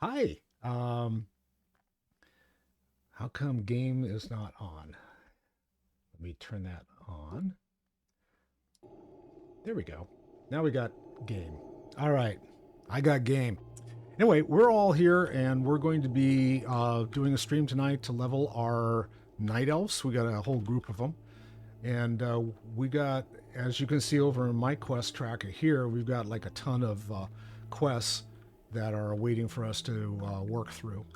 Hi. How come game is not on? Let me turn that on. There we go. Now we got game. All right. I got game. Anyway, we're all here and we're going to be doing a stream tonight to level our Night Elves. We got a whole group of them. And we got, as you can see over in my quest tracker here, we've got like a ton of quests that are waiting for us to work through.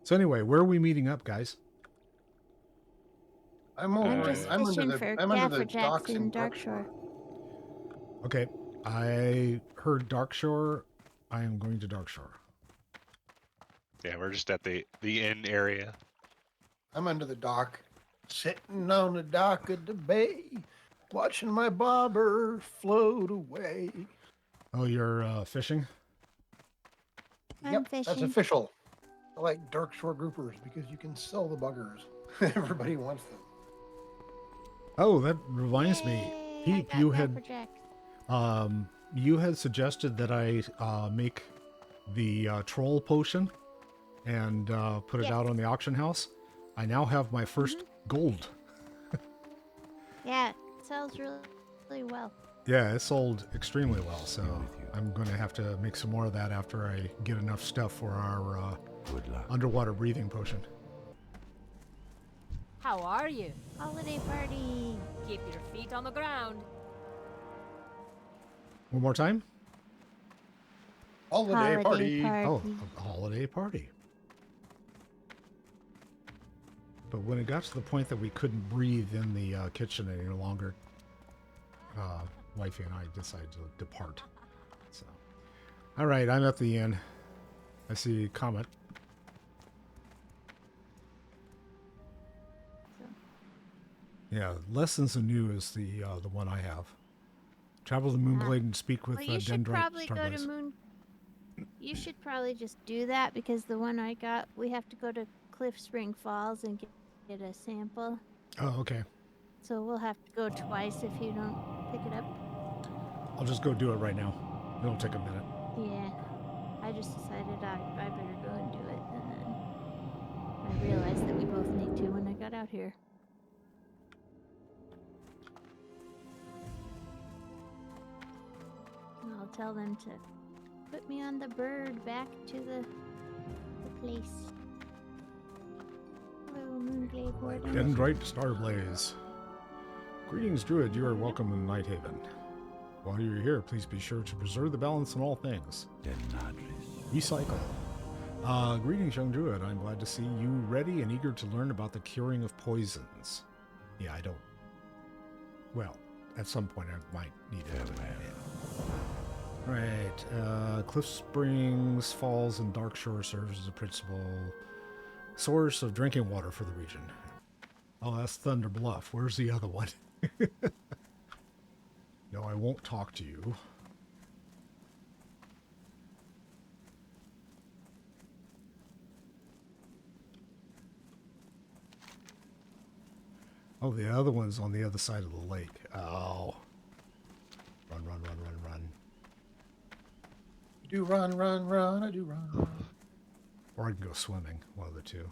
So anyway, where are we meeting up, guys? I'm just I'm under fishing the for I'm under the Gaffer docks Jacks in in Darkshore. Darkshore. Okay, I heard Darkshore. I am going to Darkshore. Yeah, we're just at the inn area. I'm under the dock, sitting on the dock of the bay, watching my bobber float away. Oh, you're fishing? I'm That's fishing. official. I like Darkshore groupers because you can sell the buggers. Everybody wants them. Oh, that reminds me. Yay, Peep, I got you Gaffer had Jacks. you had suggested that I make the troll potion and put it Yes. out on the auction house. I now have my first gold. Yeah, it sells really well. Yeah, it sold extremely well, so I'm going to have to make some more of that after I get enough stuff for our underwater breathing potion. How are you? Holiday party. Keep your feet on the ground. One more time? Holiday party. Oh, a holiday party. But when it got to the point that we couldn't breathe in the kitchen any longer, wifey and I decided to depart. So, all right, I'm at the inn. I see Comet. Yeah, Lessons Anew is the one I have. Travel to Moonglade and speak with Well, you should Dendrite probably go to Starblaze. Moon. You should probably just do that because the one I got, we have to go to Cliff Spring Falls and get a sample. Oh, okay. So we'll have to go twice if you don't pick it up. I'll just go do it right now. It'll take a minute. Yeah, I just decided I better go and do it, and then I realized that we both need to when I got out here. And I'll tell them to put me on the bird back to the place. Hello, Moonglade Warden. Dendrite Starblaze. Greetings, Druid. You are welcome in Nighthaven. While you're here, please be sure to preserve the balance in all things. Recycle. Greetings, young Druid. I'm glad to see you ready and eager to learn about the curing of poisons. Yeah, I don't... Well, at some point I might need to have it. Right. Cliff Springs, Falls, and Darkshore serves as a principal source of drinking water for the region. Oh, that's Thunder Bluff. Where's the other one? No, I won't talk to you. Oh, the other one's on the other side of the lake. Oh. Run, run, run, run, run. I do run, run, run. I do run. Or I can go swimming, one of the two.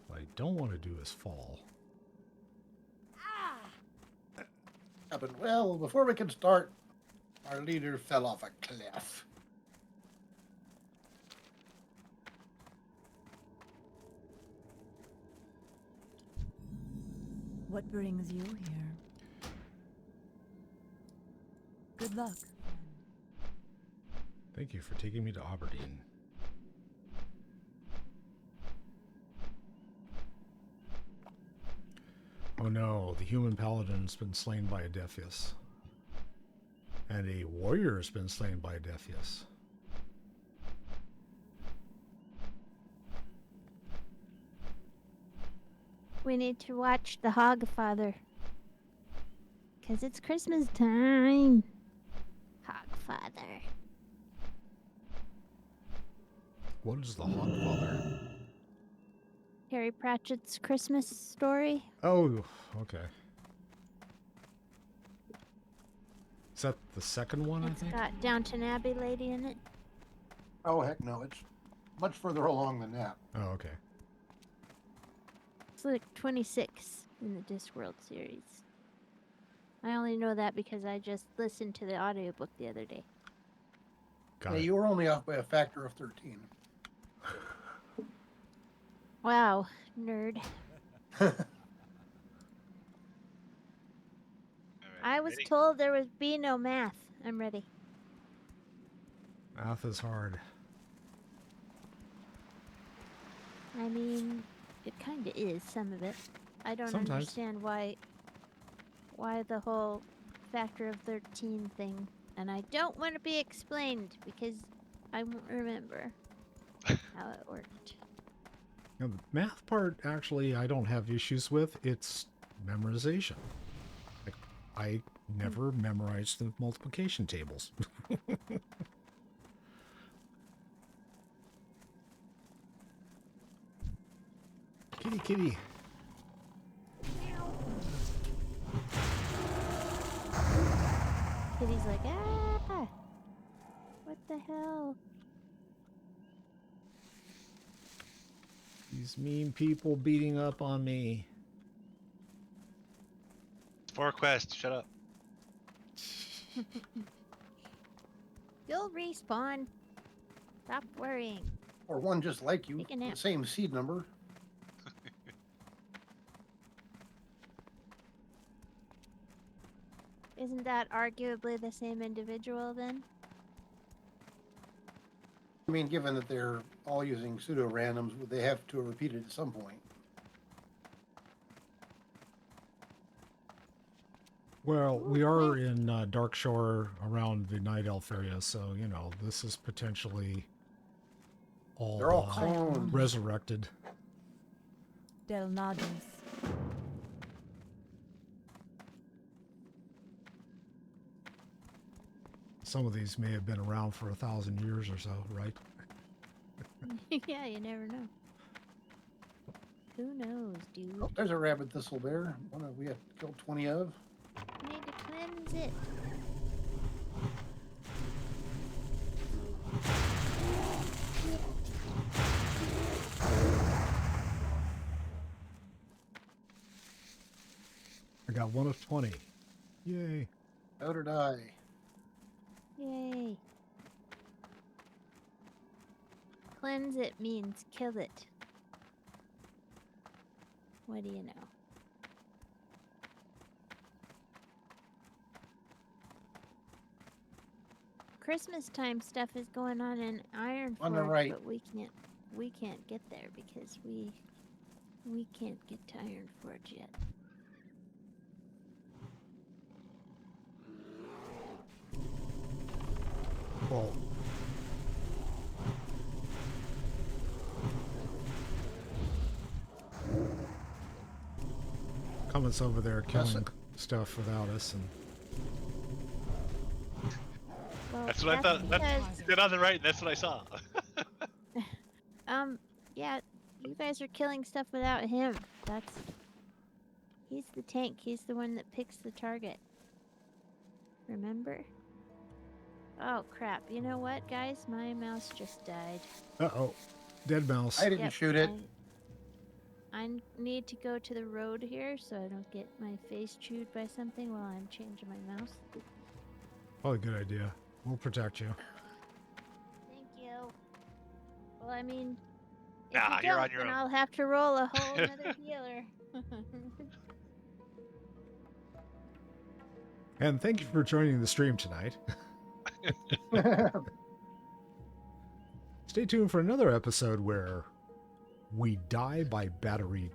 What I don't want to do is fall. Happened. Well, before we can start, our leader fell off a cliff. What brings you here? Good luck. Thank you for taking me to Aberdeen. Oh no, the human paladin has been slain by a Defius. And a warrior has been slain by a Defius. We need to watch the Hogfather. Because it's Christmas time. Hogfather. What is the Hogfather? Harry Pratchett's Christmas story. Oh, okay. that the second one, I It's think? got Downton Abbey lady in it. Oh, heck no. It's much further along than that. Oh, okay. It's like 26 in the Discworld series. I only know that because I just listened to the audiobook the other day. Got Yeah, it. you were only off by a factor of 13. Wow, nerd. I was Ready? told there would be no math. I'm ready. Math is hard. I mean, it kind of is, some of it. I don't Sometimes. understand why the whole factor of 13 thing. And I don't want to be explained because I won't remember how it worked. Now, the math part, actually, I don't have issues with. It's memorization. Like, I never memorized the multiplication tables. Kitty, kitty. Kitty's like, ah! What the hell? These mean people beating up on me. It's for a quest. Shut up. You'll respawn. Stop worrying. Or one just like you, Take a the nap. same seed number. Isn't that arguably the same individual then? I mean, given that they're all using pseudo randoms, they have to repeat it at some point. Well, we are in Darkshore around the Night Elf area, so, you know, this is potentially all, They're all clones. resurrected. Del Nados. Some of these may have been around for 1,000 years or so, right? Yeah, you never know. Who knows, dude? Oh, there's a rabid thistle bear. One that we have killed 20 of. You need to cleanse it. I got 1 of 20. Yay. So did I. Yay. Cleanse it means kill it. What do you know? Christmas time stuff is going on in Ironforge, On the right. but we can't get there because we can't get to Ironforge yet. Well, Comment's over there killing stuff without us, and Well, That's what I thought. because- That's, you did on the right. That's what I saw. yeah, you guys are killing stuff without him. He's the tank. He's the one that picks the target. Remember? Oh crap! You know what, guys? My mouse just died. uh-oh, dead mouse. I didn't Yep, shoot it. I need to go to the road here so I don't get my face chewed by something while I'm changing my mouse. Probably a good idea. We'll protect you. Thank you. Well, I mean, if Nah, you you're don't, on your then own. I'll have to roll a whole another healer. And thank you for joining the stream tonight. Stay tuned for another episode where we die by battery.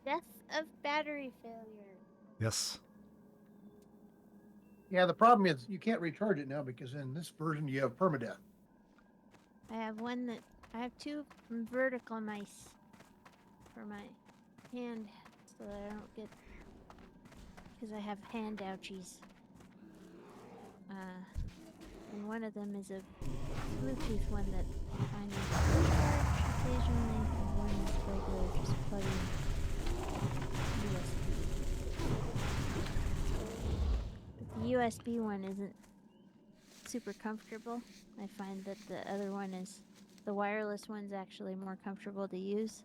Death of battery failure. Yes. Yeah, the problem is you can't recharge it now because in this version you have permadeath. I have two vertical mice for my hand so that I don't get, because I have hand ouchies. And one of them is a Bluetooth one that I need to charge occasionally, and one is regular, just plug in USB. USB one isn't super comfortable. I find that the other one is, the wireless one's actually more comfortable to use.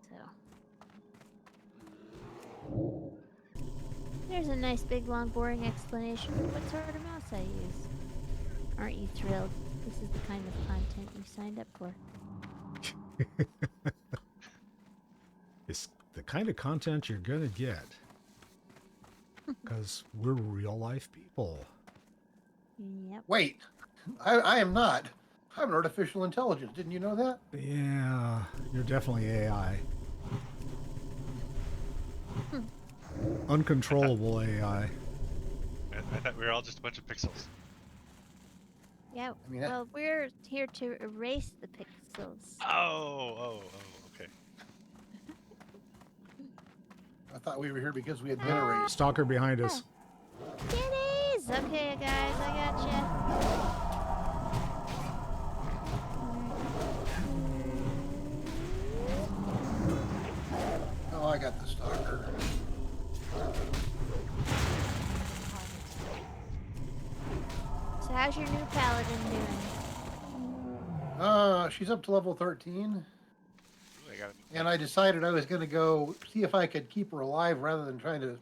So. There's a nice big long boring explanation of what sort of mouse I use. Aren't you thrilled? This is the kind of content you signed up for. It's the kind of content you're gonna get. Because we're real life people. Yep. Wait, I am not. I'm an artificial intelligence. Didn't you know that? Yeah, you're definitely AI. Uncontrollable AI. I thought we were all just a bunch of pixels. Yeah. I mean, that- Well, we're here to erase the pixels. Oh, okay. I thought we were here because we had been erased. Stalker behind us. Kitties! Okay, guys, I gotcha. Oh, I got the stalker. So how's your new paladin doing? She's up to level 13. Ooh, I got it. And I decided I was going to go see if I could keep her alive rather than trying to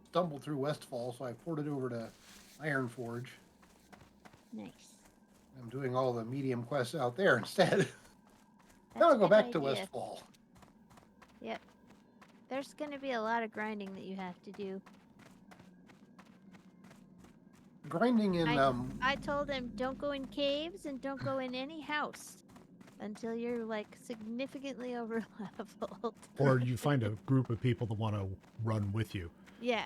stumble through Westfall. So I ported over to Ironforge. Nice. I'm doing all the medium quests out there instead. That's Now a I'll go good back to idea. Westfall. Yep. There's gonna be a lot of grinding that you have to do. Grinding in, I told him don't go in caves and don't go in any house until you're like significantly over leveled. Or you find a group of people that want to run with you. Yeah.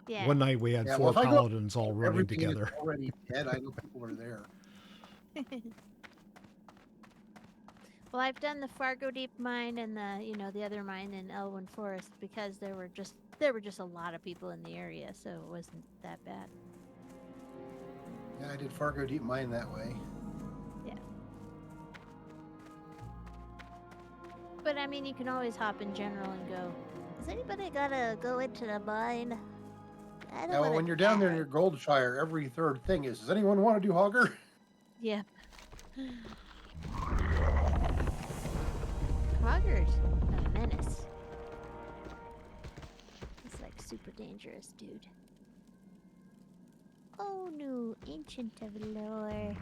Yeah. One night we had Yeah, four well, if I go- paladins all running everything is together. already dead. I know people are there. Well, I've done the Fargo Deep mine and the other mine in Elwyn Forest because there were just a lot of people in the area, so it wasn't that bad. Yeah, I did Fargo Deep Mine that way. But I mean, you can always hop in general and go. Has anybody gotta go into the mine? I don't Now, wanna when you're down there in die." your Goldshire, every third thing is, does anyone want to do Hogger? Yep. Hogger's a menace. He's like super dangerous, dude. Oh no, ancient of lore.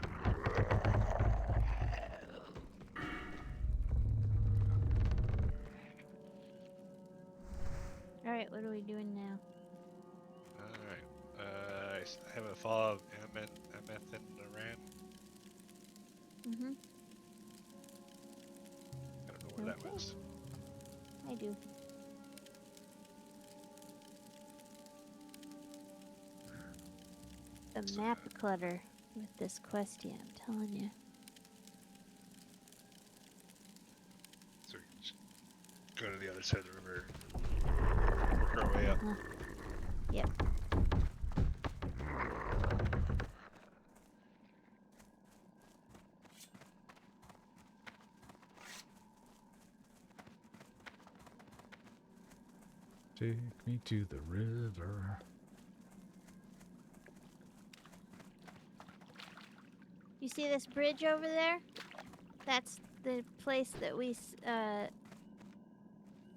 Alright, what are we doing now? Alright. I have a fall of Ameth and Iran. Mm-hmm. I don't know where that Okay. was. I do. The map clutter with this quest, yeah, I'm telling you. So we can just go to the other side of the river. Work our way up. Yep. Take me to the river. You see this bridge over there? That's the place that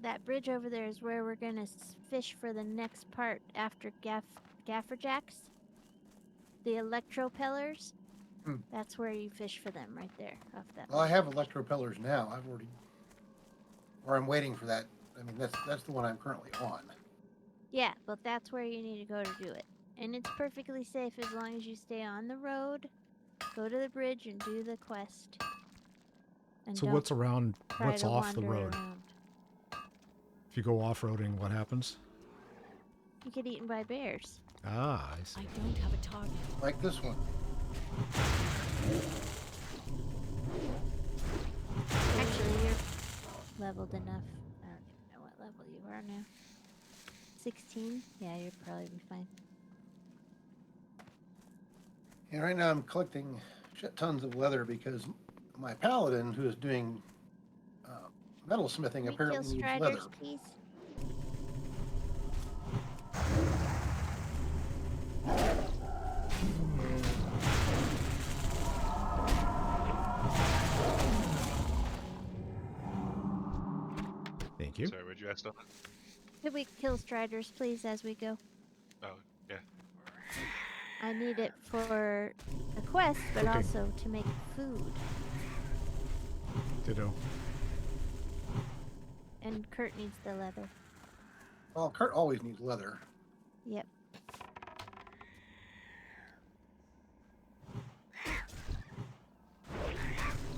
that bridge over there is where we're gonna fish for the next part after Gafferjacks. The electropellers. Hmm. That's where you fish for them, right there, off that. Well, I have electropellers now. I've already, or I'm waiting for that. I mean, that's the one I'm currently on. Yeah, but that's where you need to go to do it. And it's perfectly safe as long as you stay on the road, go to the bridge and do the quest. And So don't what's around? try What's to off the wander road? around. If you go off-roading, what happens? You get eaten by bears. Ah, I see. I don't have a target. Like this one. Actually, you're leveled enough. I don't even know what level you are now. 16? Yeah, you'd probably be fine. And right now I'm collecting shit tons of leather because my paladin, who is doing metalsmithing, Can we kill apparently needs leather. Striders, please? Thank you. Sorry, what'd you ask on? Could we kill striders, please, as we go? Oh, yeah. I need it for a quest, but Okay. also to make food. Ditto. And Kurt needs the leather. Well, Kurt always needs leather. Yep.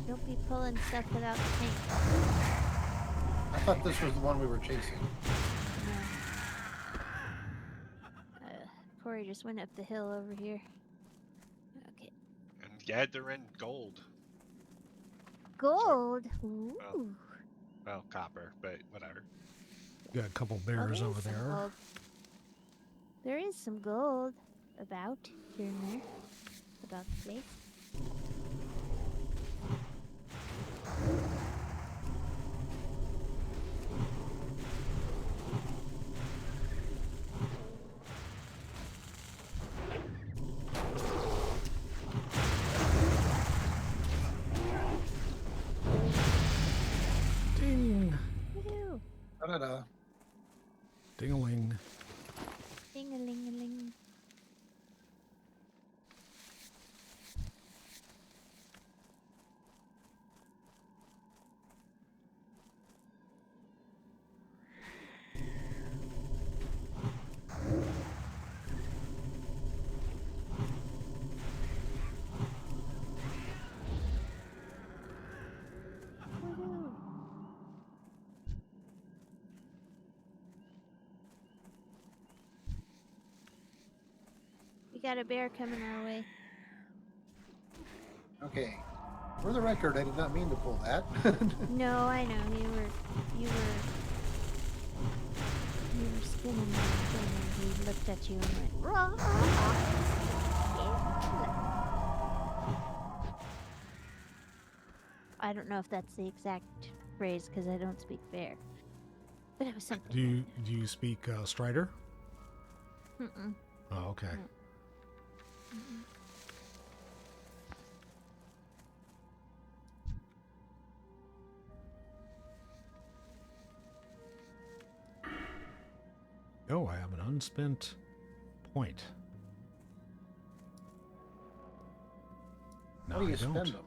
Don't be pulling stuff without the tank. I thought this was the one we were chasing. No. Cory just went up the hill over here. Okay. And gather in gold. Gold? Ooh. Well, copper, but whatever. Got a couple Well, bears there over is some there. gold. There is some gold about here and there. About the place. Ding! Woohoo! Da-da-da. Ding-a-ling. Ding-a-ling-a-ling. Woohoo! We got a bear coming our way. Okay. For the record, I did not mean to pull that. No, I know you were spinning that thing, and he looked at you and went, "Raw." I don't know if that's the exact phrase because I don't speak bear, but it was something. Do you speak Strider? Mm-mm. Oh, okay. Mm-mm. Oh, I have an unspent point. No, How do you I don't. spend them?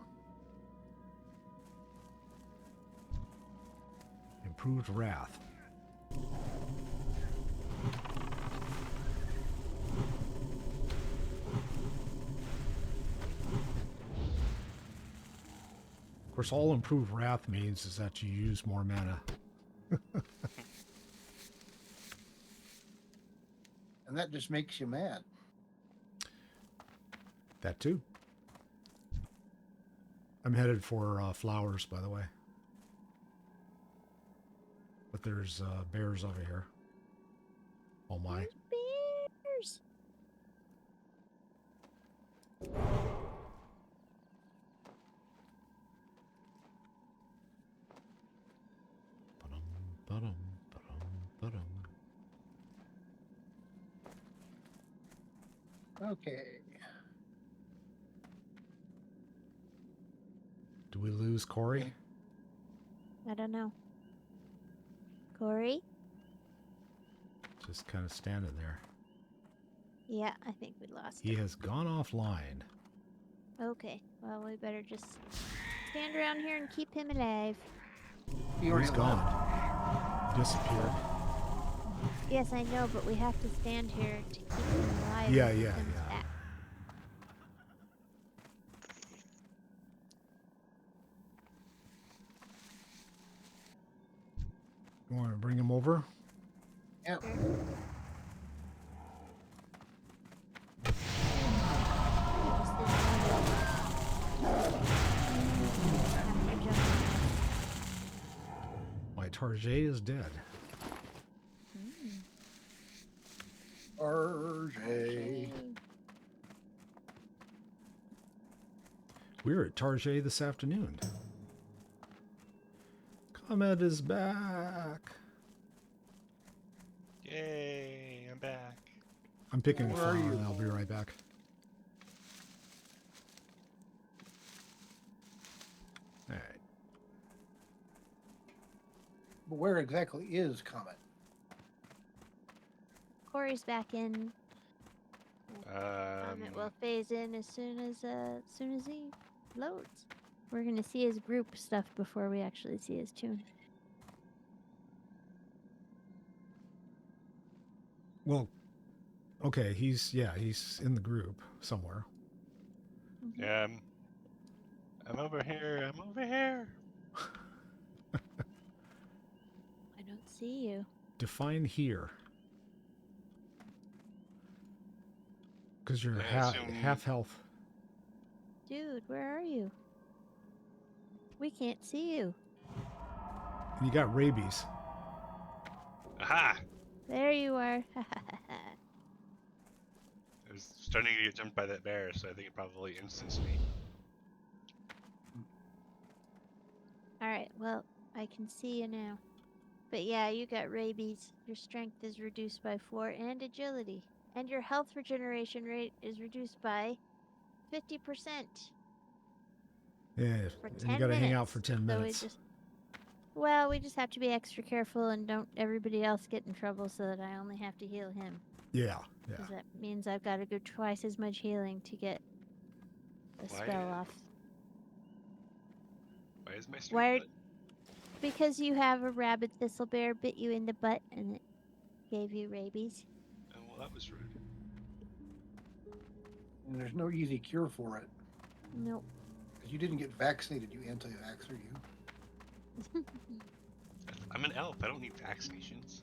Improved wrath. Of course, all improved wrath means is that you use more mana. And that just makes you mad. That too. I'm headed for flowers, by the way. But there's bears over here. Oh my. Bears. Ba-dum, ba-dum, ba-dum, ba-dum. Okay. Do we lose Cory? I don't know. Cory? Just kind of standing there. Yeah, I think we lost He him. has gone offline. Okay, well, we better just stand around here and keep him alive. He He's already gone. left. Disappeared. Yes, I know, but we have to stand here to keep him alive. Yeah, when he yeah, comes yeah. back. You want to bring him over? Yep. Sure. Just this one. Have to jump My Tarjay is dead. on RJ. it. We were at Tarjay this afternoon. Comet is back. Yay, I'm back. I'm picking a Where are flower you? and I'll be right back. All right. But where exactly is Comet? Cory's back in. It will phase in as soon as he loads. We're gonna see his group stuff before we actually see his tune. Well, okay, he's in the group somewhere. Yeah, I'm over here. I'm over here. I don't see you. Define here. Because you're I assume- half health. Dude, where are you? We can't see you. And you got rabies. Aha! There you are. I was starting to get jumped by that bear, so I think it probably instanced me. Alright, well, I can see you now. But yeah, you got rabies. Your strength is reduced by 4 and agility. And your health regeneration rate is reduced by 50%. Yeah, For and 10 you got to hang out minutes. for 10 So minutes. we just have to be extra careful and don't everybody else get in trouble so that I only have to heal him. Yeah. Because that means I've got to go twice as much healing to get the Why- spell off. Why is my strength Why are- button? Because you have a rabid thistle bear bit you in the butt and it gave you rabies. Oh, well, that was rude. And there's no easy cure for it. Nope. Because you didn't get vaccinated, you anti-vaxxer, you. I'm an elf. I don't need vaccinations.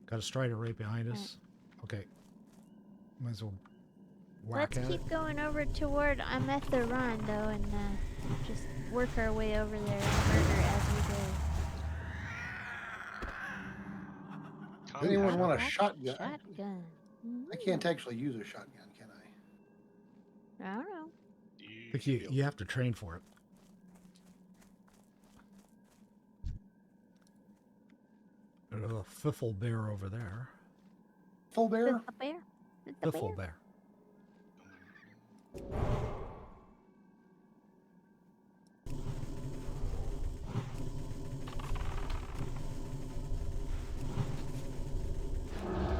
Got a strider right behind us. Okay. Might as well whack Let's at keep it. going over toward Ametharon, though, and just work our way over there and murder as we go. Does anyone want a Back shotgun? Shotgun. I can't actually use a shotgun, can I? I don't know. I think you have to train for it. There's a fiffle bear over there. Full bear? With the bear. With the Fiffle bear. bear.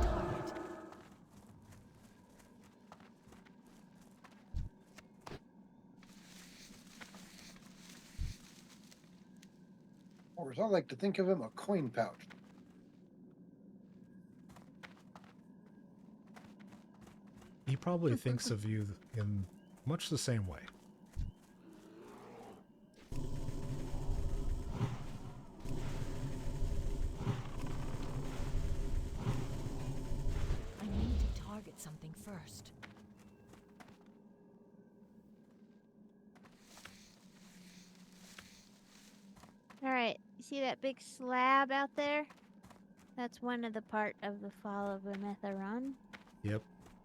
Target. Or as I like to think of him, a coin pouch. He probably thinks of you in much the same way. I need to target something first. Alright, you see that big slab out there? That's one of the part of the fall of Ametharon. Yep.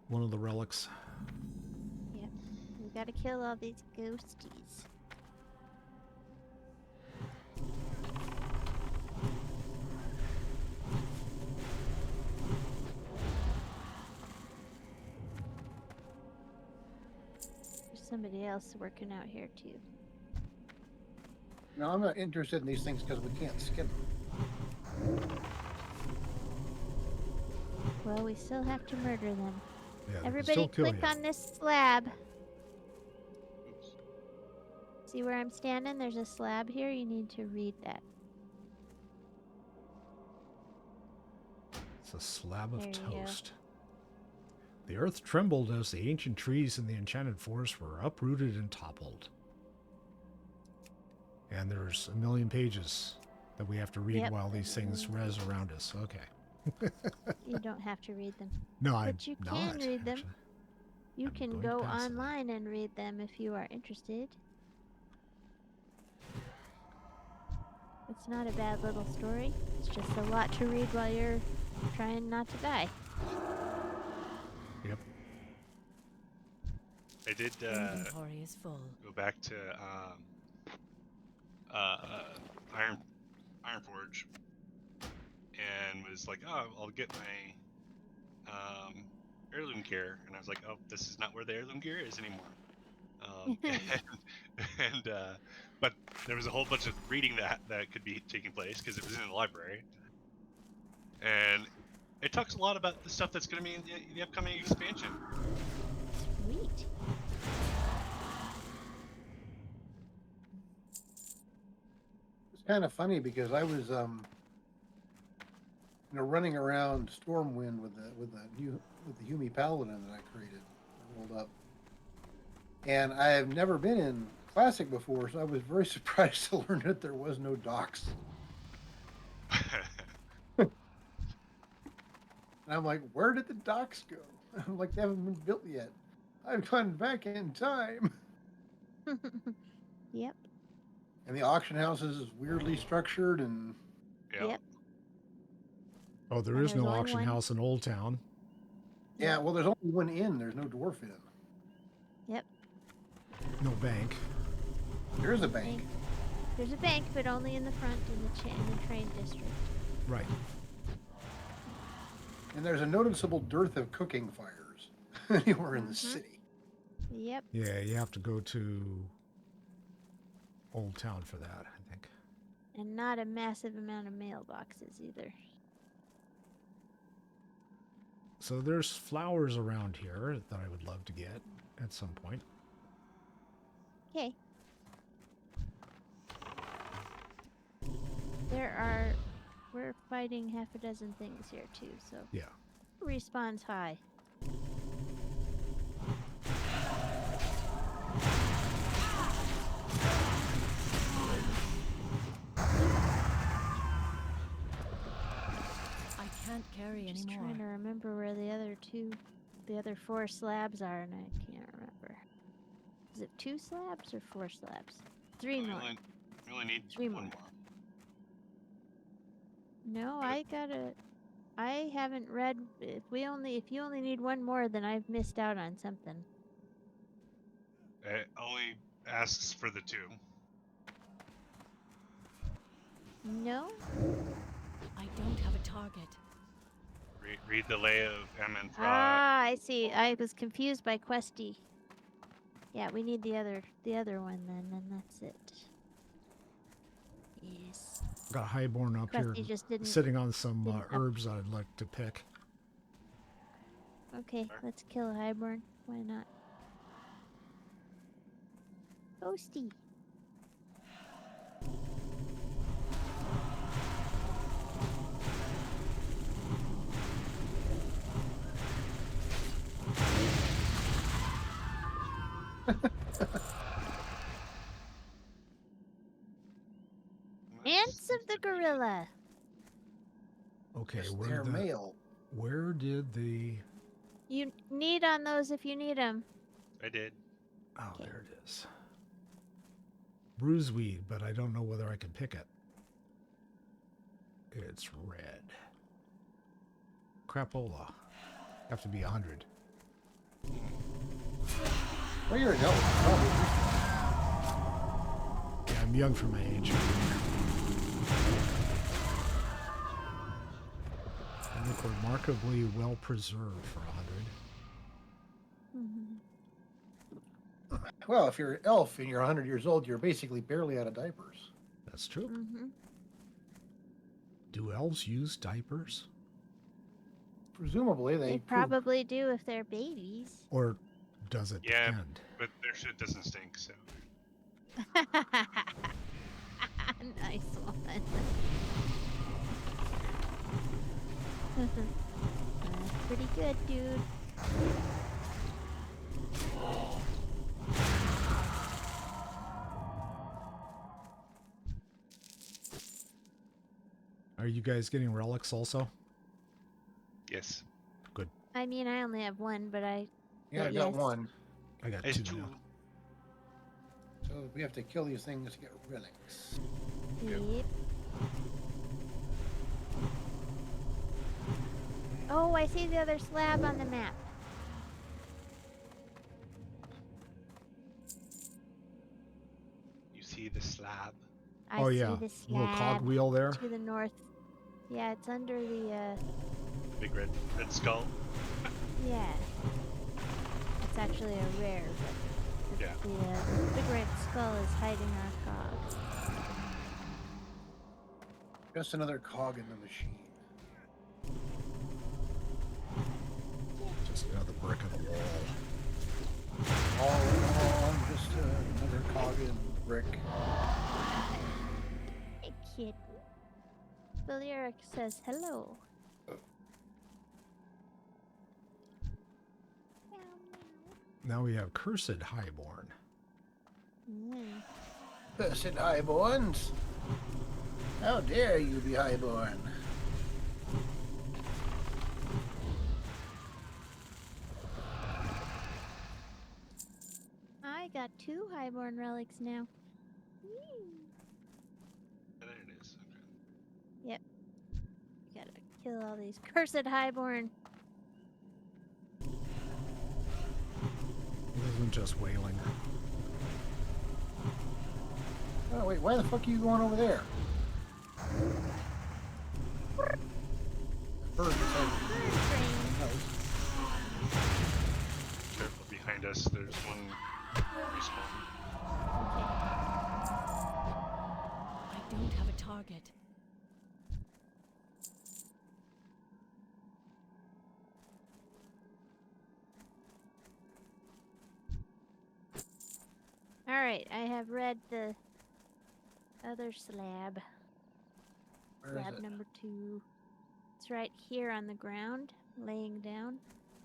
One of the relics. Yep. We gotta kill all these ghosties. There's somebody else working out here too. Now, I'm not interested in these things because we can't skin them. Well, we still have to murder them. Yeah, they can Everybody still kill click you. on this slab. Oops. See where I'm standing? There's a slab here. You need to read that. It's a slab of There you go. toast. The earth trembled as the ancient trees in the enchanted forest were uprooted and toppled. And there's a million pages that we have to read Yep. while these things res around us. Okay. You don't have to read them. No, I'm But you not. can read them. actually. You I'm can going to go pass it. online and read them if you are interested. It's not a bad little story. It's just a lot to read while you're trying not to die. Yep. I did Inventory is full. go back to Iron Forge and was like, oh, I'll get my heirloom gear, and I was like, oh, this is not where the heirloom gear is anymore. But there was a whole bunch of reading that could be taking place because it was in the library, and it talks a lot about the stuff that's going to be in the upcoming expansion. Sweet. It's kind of funny because I was, running around Stormwind with the Humi Paladin that I created, rolled up, and I have never been in Classic before, so I was very surprised to learn that there was no docks. And I'm like, where did the docks go? I'm like, they haven't been built yet. I've gone back in time. Yep. And the auction house is weirdly structured, and Yep. Oh, there And is there's no only auction one. house in Old Town. yeah, well, there's only one inn. There's no dwarf inn. Yep. No bank. There is a bank. Bank. There's a bank, but only in the front in the train district. Right. And there's a noticeable dearth of cooking fires anywhere in the city. Yep. Yeah, you have to go to Old Town for that, I think. And not a massive amount of mailboxes either. So there's flowers around here that I would love to get at some point. Okay. We're fighting half a dozen things here too, so Yeah. respawn's high. I can't carry Just anymore. trying to remember where the other 4 slabs are, and I can't remember. Is it 2 slabs or 4 slabs? 3 more. We only need 3 one more. more. No, I haven't read. If you only need 1 more, then I've missed out on something. It only asks for the 2. No. I don't have a target. Read the lay of Amenthra. Ah, I see. I was confused by Questy. Yeah, we need the other one then that's it. Yes. Got a highborn up here Questy just didn't. sitting on some didn't up- herbs I'd like to pick. Okay, let's kill Highborn. Why not? Ghosty. Ants of the gorilla. Okay, It's their mail. where did the... You need on those if you need them. I did. Oh, Okay. there it is. Bruiseweed, but I don't know whether I can pick it. It's red. Crapola. Have to be 100. Well, you're an elf. Yeah, I'm young for my age. I look remarkably well preserved for 100. Well, if you're an elf and you're 100 years old, you're basically barely out of diapers. That's true. Mm-hmm. Do elves use diapers? Presumably, They poop. probably do if they're babies. Or does it Yeah. depend? But their shit doesn't stink, so. Nice one. That's pretty good, dude. Are you guys getting relics also? Yes. I mean, I only have 1, but I. Yeah, I But got yes. one. I got It's 2 2. now. So we have to kill these things to get relics. Yep. Yep. Oh, I see the other slab on the map. see the slab? I Oh see yeah, the little slab cogwheel there. to the north. Yeah, it's under the, Big red skull. yeah. It's actually a rare, but Yeah. the big red skull is hiding our cog. Just another cog in the machine. Just another brick of the wall. All in all, I'm just another cog in the brick. Hey, kid. Balearic says hello. Meow, Now we have Cursed Highborn. meow. Cursed highborns! How dare you be highborn? I got 2 highborn relics now. Whee! There it is. Okay. Gotta kill all these cursed highborn. It isn't just wailing. Oh wait, why the fuck are you going over there? Bird inside Bird train. the house. Careful behind us. There's one respawn. Okay. I don't have a target. Alright, I have read the other slab. Where is Slab it? number 2. It's right here on the ground, laying down.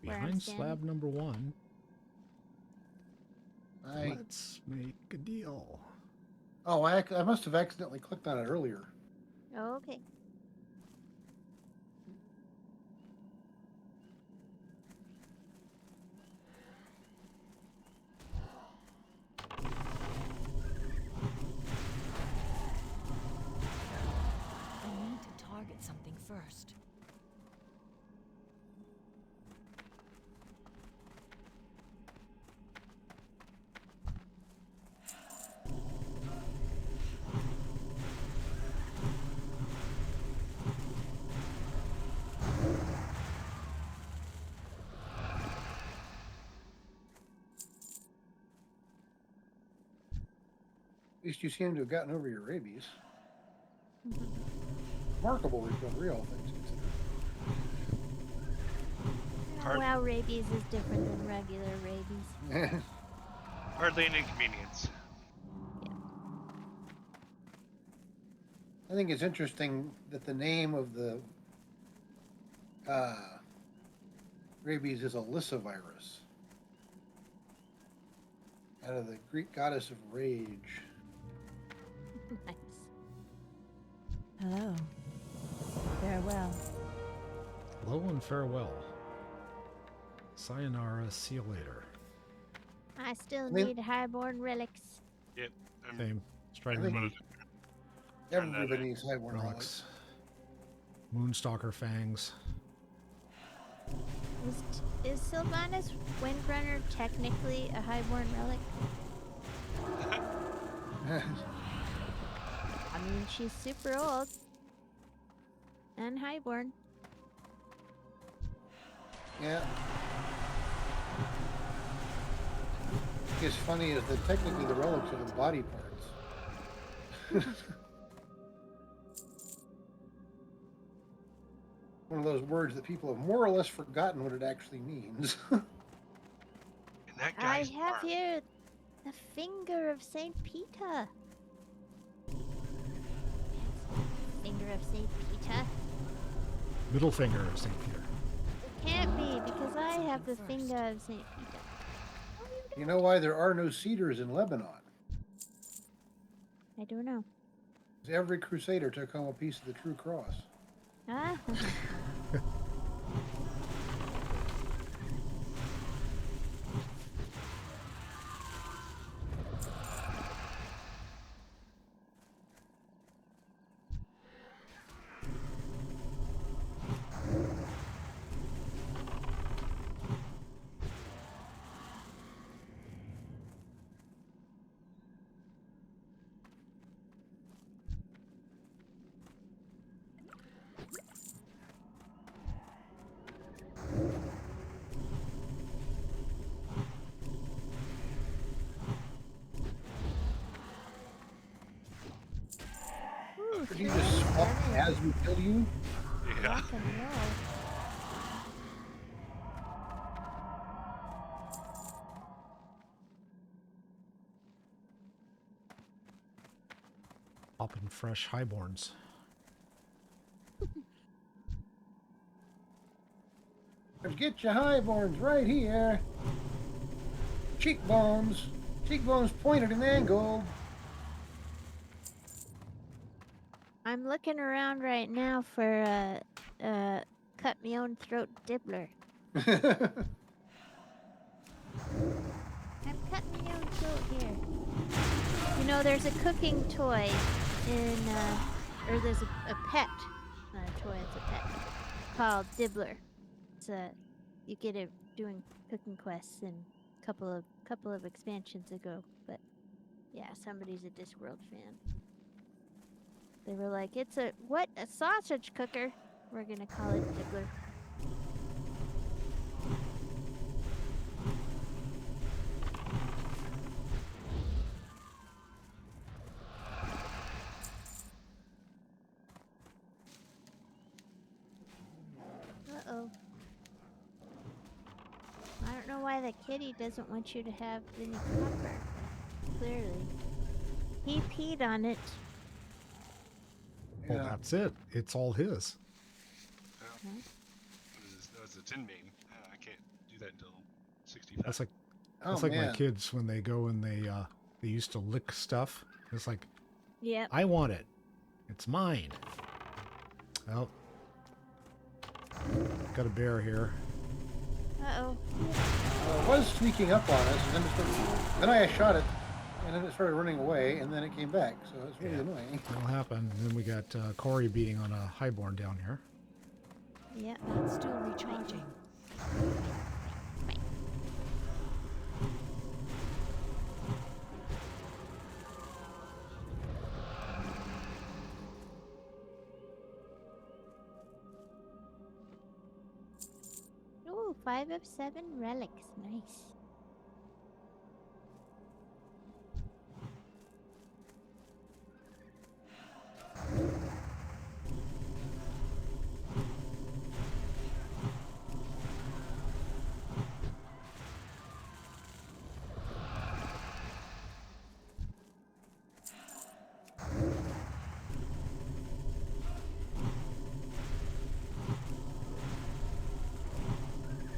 Where I'm Behind standing. slab number 1. I Let's make a deal. oh, I must have accidentally clicked on it earlier. Okay. I need to target something first. At least you seem to have gotten over your rabies. Remarkable recovery, all things Hard- Wow, rabies is different than regular rabies. considered. Hardly an inconvenience. I think it's interesting that the name of the rabies is Alyssavirus, out of the Greek goddess of rage. Nice. Hello. Farewell. Hello and farewell. Sayonara, see you later. I still mean- need highborn relics. Yep. I'm Same. Strider I think- meat, Turn that in. Everybody needs highborn relics. relics. Moonstalker fangs. Is Sylvanas Windrunner technically a highborn relic? I mean, she's super old. And highborn. Yeah. It's funny is that technically the relics are the body parts. One of those words that people have more or less forgotten what it actually means. In that I guy's have arm. here the finger of Saint Peter. Finger of Saint Peter. Middle finger of St. Peter. Can't be because I have the First. finger of Saint Peter. You know why there are no cedars in Lebanon? I don't know. 'Cause every crusader took home a piece of the true cross. Ah. you just swap as we kill you? Yeah. Rock and roll. Popping fresh highborns. Get your highborns right here. Cheekbones. Cheekbones pointed and angled. I'm looking around right now for cut me own throat dibbler. I'm cutting me own throat here. You know, there's a cooking toy in, or there's a pet, not a toy, it's a pet, called Dibbler. It's you get it doing cooking quests in a couple of expansions ago. But yeah, somebody's a Discworld fan. They were like, it's a sausage cooker. We're gonna call it Dibbler. Uh-oh. I don't know why the kitty doesn't want you to have any copper. Clearly. He peed on it. Well, that's it. It's all his. Huh? That was a tin main. I can't do that until 65. That's like Oh, that's like man. my kids when they go and they used to lick stuff. It's like, Yep. I want it. It's mine. Oh. Got a bear here. Uh-oh. Well, it was sneaking up on us, and then I shot it, and then it started running away, and then it came back. So it's really annoying. That'll happen. And then we got Cory beating on a highborn down here. Yep. That's still recharging. Ooh, 5 of 7 relics. Nice.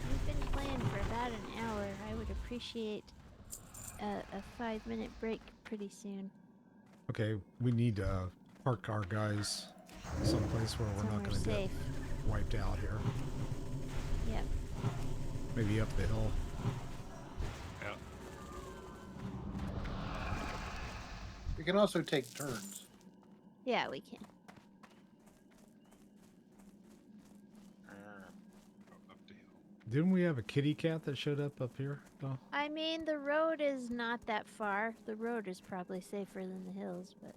We've been playing for about an hour. I would appreciate a 5-minute break pretty soon. Okay, we need to park our guys someplace where we're not Somewhere going to get safe. wiped out here. Yep. Maybe up the hill. Yeah. We can also take turns. Yeah, we can. Up the hill. Didn't we have a kitty cat that showed up here? Oh, I mean, the road is not that far. The road is probably safer than the hills, but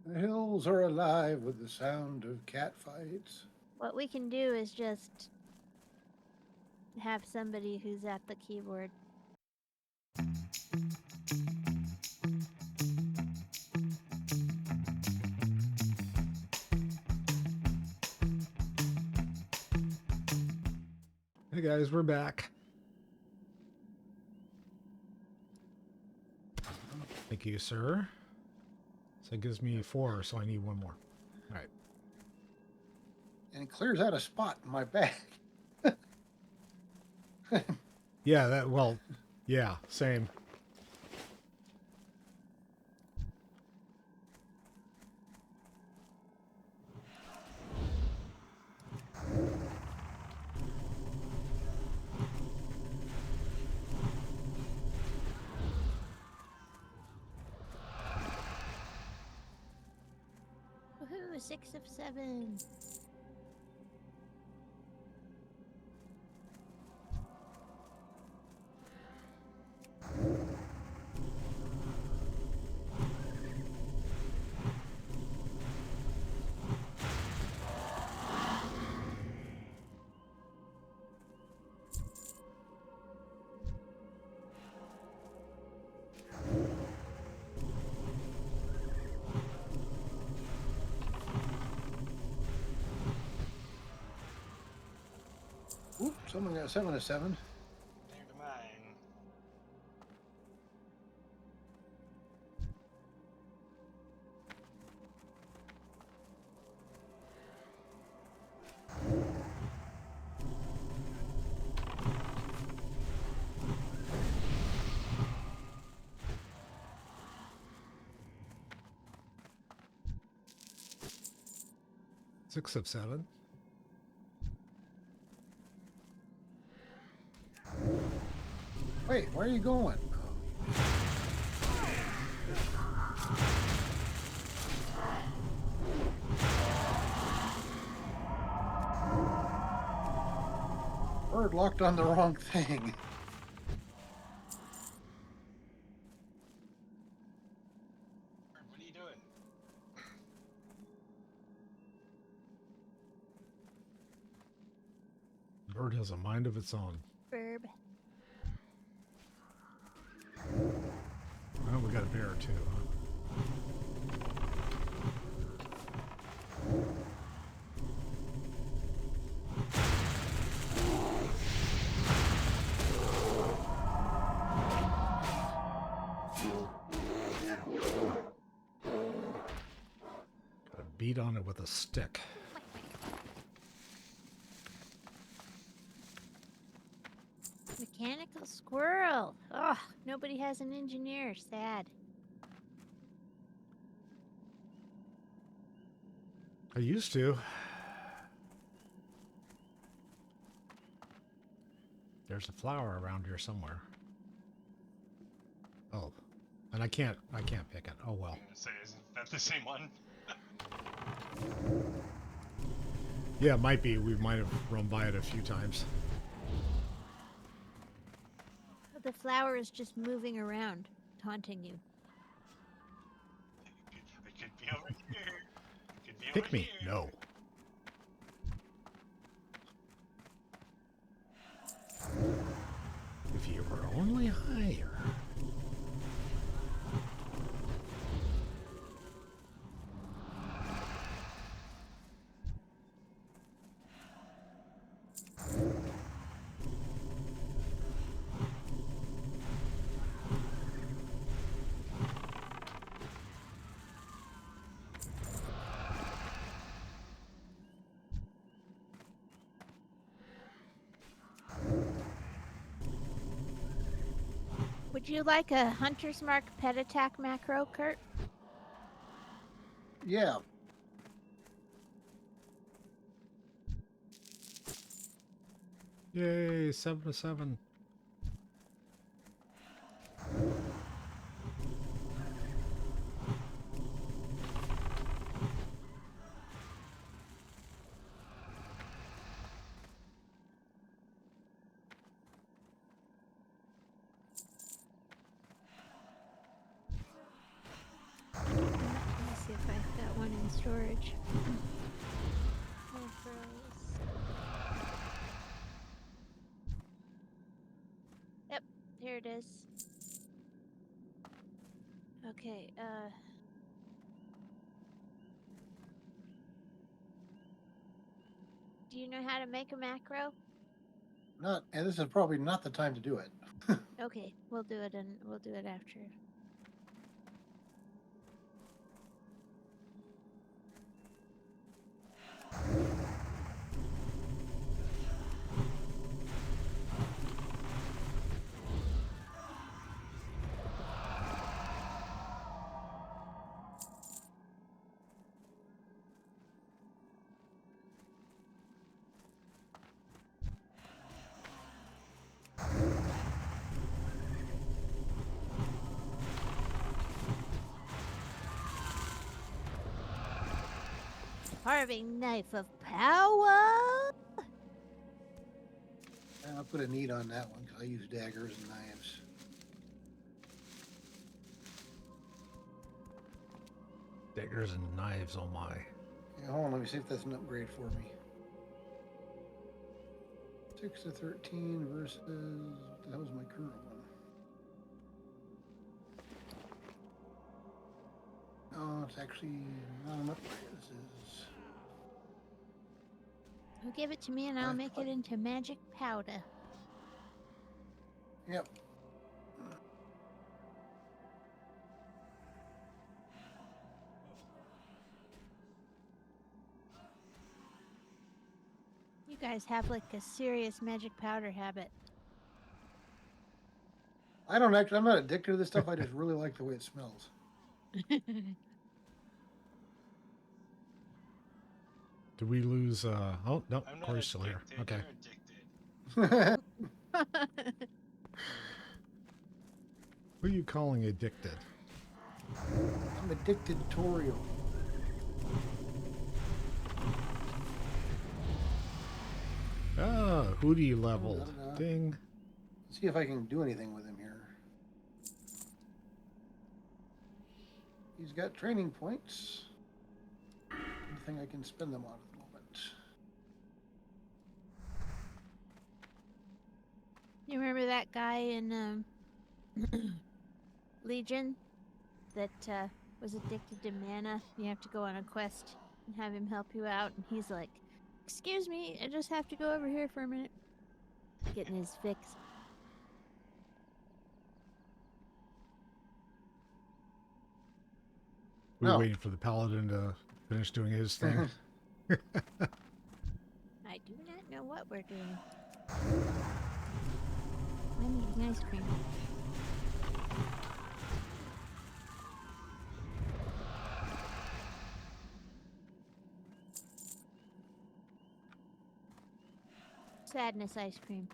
The hills are alive with the sound of cat fights. what we can do is just have somebody who's at the keyboard. hey guys, we're back. Thank you, sir. So it gives me 4, so I need 1 more. All right. And it clears out a spot in my back. Yeah, well, yeah, same. Woohoo, 6 of 7. Someone got 7 of 7. Never mind. Six of 7. Wait, where are you going? Bird locked on the wrong thing. What are you doing? Bird has a mind of its own. Verb. Well, we got a bear too, huh? Gotta beat on it with a stick. Mechanical squirrel. Ugh, nobody has an engineer. Sad. I used to. There's a flower around here somewhere. Oh, and I can't pick it. Oh well. I'm gonna say, isn't that the same one? Yeah, it might be. We might have run by it a few times. The flower is just moving around, taunting you. I could be over here. I could be Pick over me. here. No. If you were only higher. Would you like a hunter's mark pet attack macro, Kurt? Yeah. Yay, 7 to 7. Let me see if I've got one in storage. Macros. Yep, here it is. Okay, do you know how to make a macro? And this is probably not the time to do it. Okay, we'll do it after. Carving knife of power. And I'll put a need on that one because I use daggers and knives. Daggers and knives, oh my. Yeah, hold on, let me see if that's an upgrade for me. 6 to 13 versus, that was my current one. No, it's actually not an upgrade. This is You give it to me and I'll I've make put- it into magic powder. Yep. You guys have like a serious magic powder habit. I don't actually. I'm not addicted to this stuff. I just really like the way it smells. Did we lose? Oh no, I'm not Cory's still here. addicted, Okay. You're addicted. Who are you calling addicted? I'm addicted to Torio. Ah, Hootie leveled. da-da-da. Ding. See if I can do anything with him here. He's got training points. Anything I can spend them on at the moment. You remember that guy in Legion that was addicted to mana? You have to go on a quest and have him help you out, and he's like, "Excuse me, I just have to go over here for a minute." Getting his fix. We were No. waiting for the paladin to finish doing his thing. I do not know what we're doing. I'm eating ice cream. Sadness ice cream.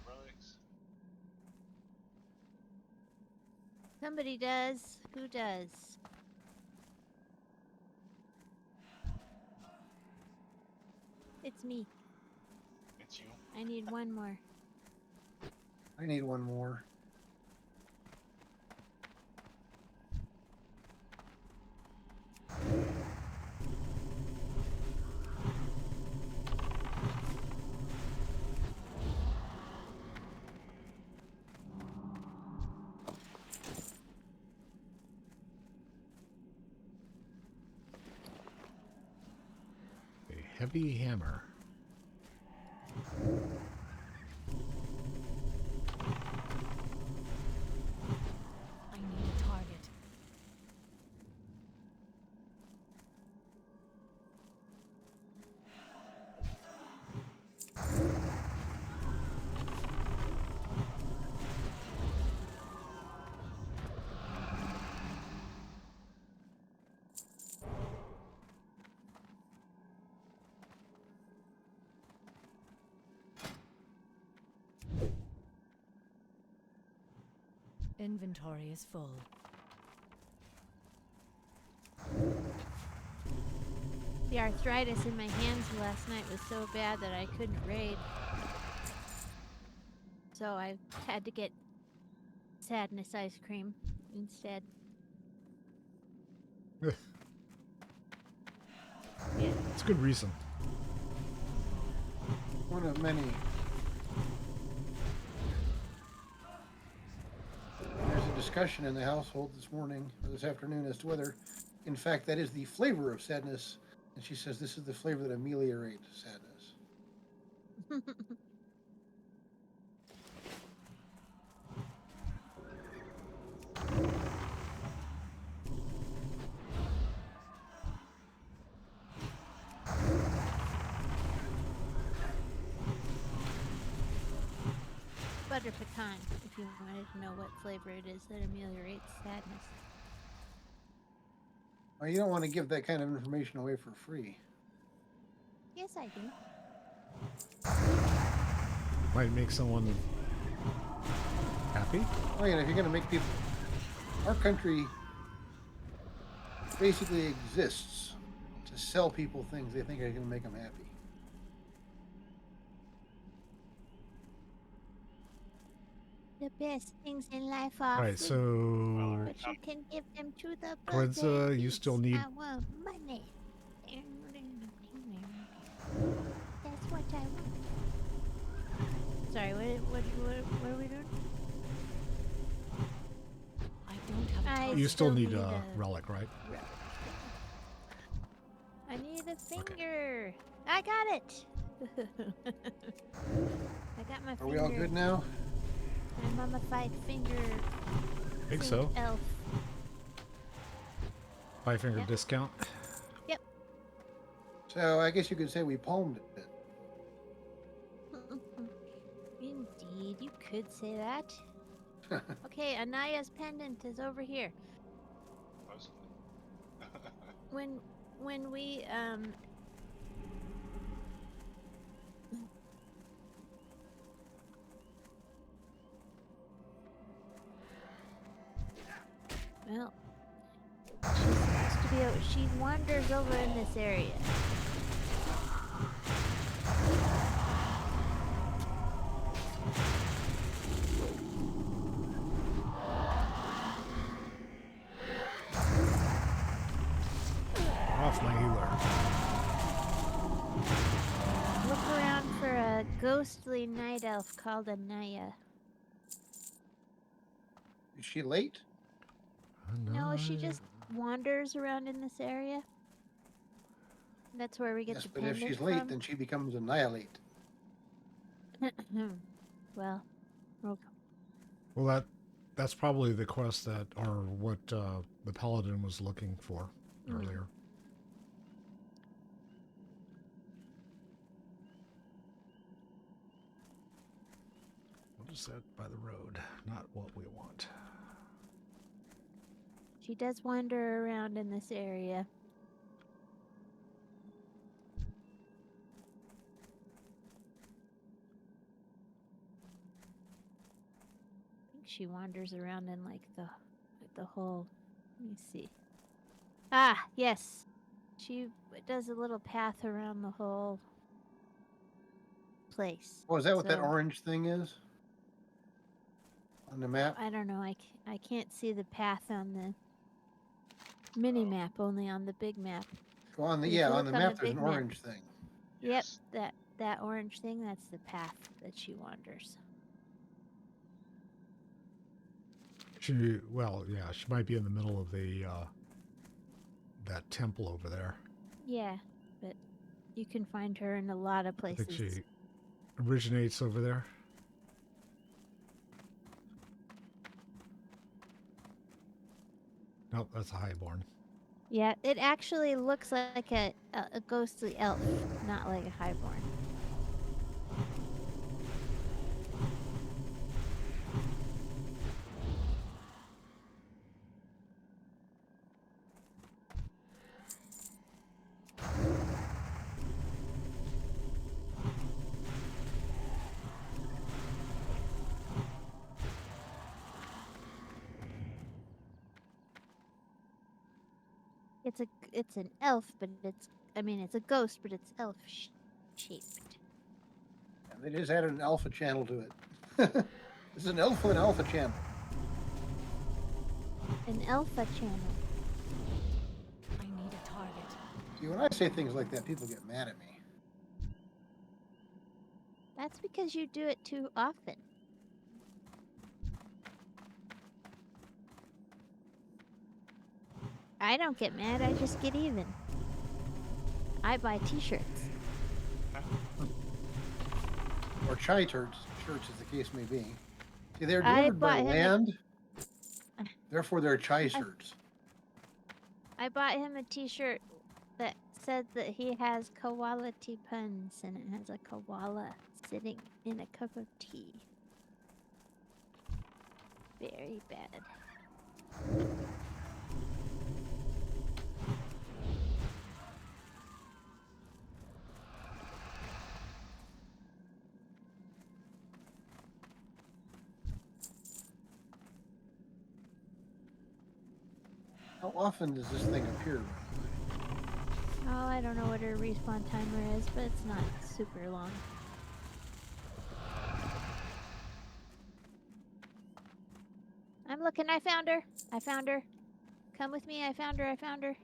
Relics. Somebody does. Who does? It's me. It's you. I need one more. I need one more. A heavy hammer. I need a target. Inventory is full. The arthritis in my hands last night was so bad that I couldn't raid. So I had to get sadness ice cream instead. Yeah. It's a good reason. One of many. There's a discussion in the household this morning, or this afternoon, as to whether, in fact, that is the flavor of sadness. And she says this is the flavor that ameliorates sadness. Butter pecan, if you wanted to know what flavor it is that ameliorates sadness. Well, you don't want to give that kind of information away for free. Yes, I do. Might make someone happy. Oh, yeah, if you're going to make people... Our country basically exists to sell people things they think are going to make them happy. The best things in life are Right, free, so but you can give them to the Corinza, you still need- I want money. That's what I want. Sorry, what are we doing? I don't have a I target. You still still need need a a- relic, right? I need a finger. I got it. I got my Are finger. we all good now? I'm mummified finger. I think Saint so. Elf. 5-finger Yep. discount. So I guess you could say we palmed it. Indeed, you could say that. Okay, Anaya's pendant is over here. Mostly. When we well, she's supposed to be she wanders over in this area. Off my healer. Look around for a ghostly night elf called Anaya. Is she late? No, she just wanders around in this area. That's where we get Yes, the but if pendant she's late, from. then she becomes annihilate. Well, okay. Well, that's probably the quest that, or what the paladin was looking for earlier. What is that by the road? Not what we want. She does wander around in this area. I think she wanders around in like the whole. Let me see. Ah, yes. She does a little path around the whole place. Oh, is that what that So, orange thing is? On the map? I don't know. I can't see the path on the mini map, only on the big map. Oh, on the If you on look the on map the there's an big map- orange thing. Yes. Yep, that orange thing, that's the path that she wanders. She might be in the middle of the that temple over there. Yeah, but you can find her in a lot of I places. think she originates over there. Nope, that's a highborn. Yeah, it actually looks like a ghostly elf, not like a highborn. It's an elf, but it's a ghost, but it's elf shaped. And they just added an alpha channel to it. This is an alpha and alpha channel. An alpha channel. I need a target. See, when I say things like that, people get mad at me. That's because you do it too often. I don't get mad, I just get even. I buy t-shirts. Or chai shirts, as the case may be. See, they're I delivered by bought him a- land, therefore they're chai shirts. I bought him a t-shirt that said that he has quality puns, and it has a koala sitting in a cup of tea. Very bad. How often does this thing appear? Oh, I don't know what her respawn timer is, but it's not super long. I'm looking, I found her. I found her. Come with me, I found her, I found her.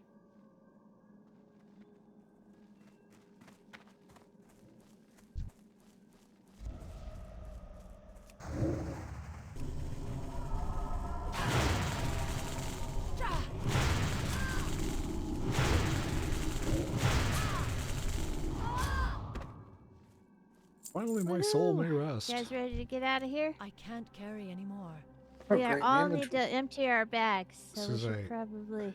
Finally, my soul Woohoo! may rest. You guys ready to get out of here? I can't carry anymore. We are Great, all man. need to empty our bags, so This we is should a- probably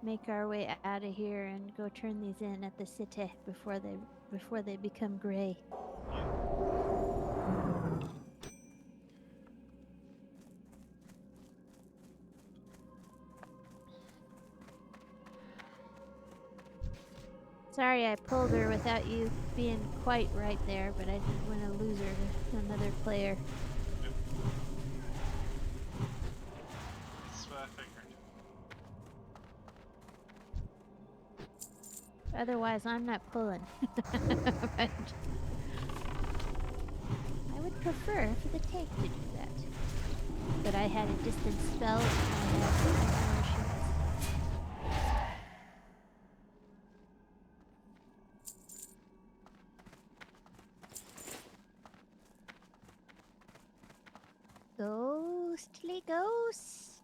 make our way out of here and go turn these in at the city before they become gray. Sorry I pulled her without you being quite right there, but I didn't want to lose her to another player. That's what I figured. Otherwise, I'm not pulling. But I would prefer for the tank to do that. But I had a distance spell and I had no shields. Ghostly ghosts.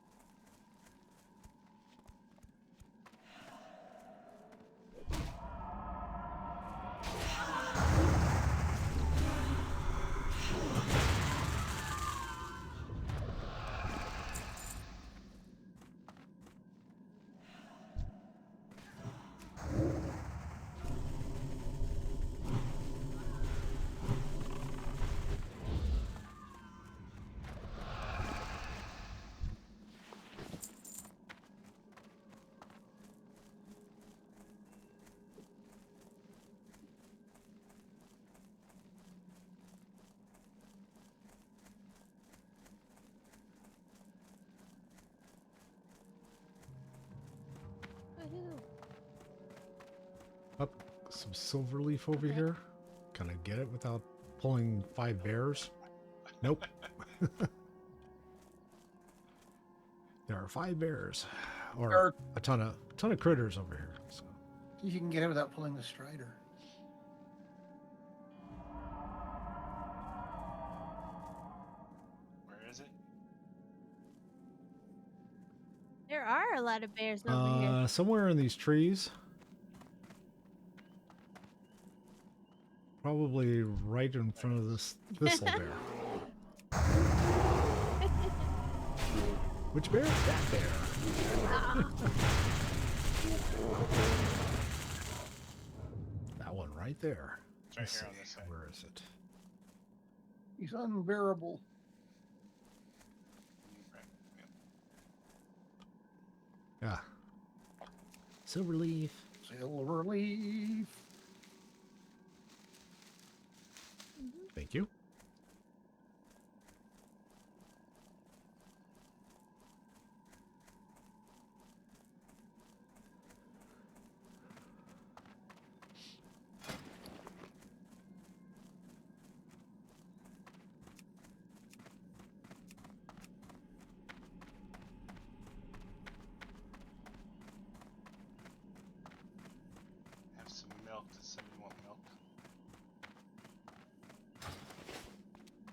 Woohoo. Up some silver leaf over Okay. here. Can I get it without pulling 5 bears? Nope. There are 5 bears, or Or a ton of critters over here. So. you can get it without pulling the strider. Where is it? There are a lot of bears over here. Somewhere in these trees. Probably right in front of this thistle bear. Which bear? That bear. That one right there. It's right Let's here on see, this side. where is it? He's unbearable. Right. Yep. Yeah. Silver leaf. Silver leaf. Thank you. Have some milk. Does somebody want milk?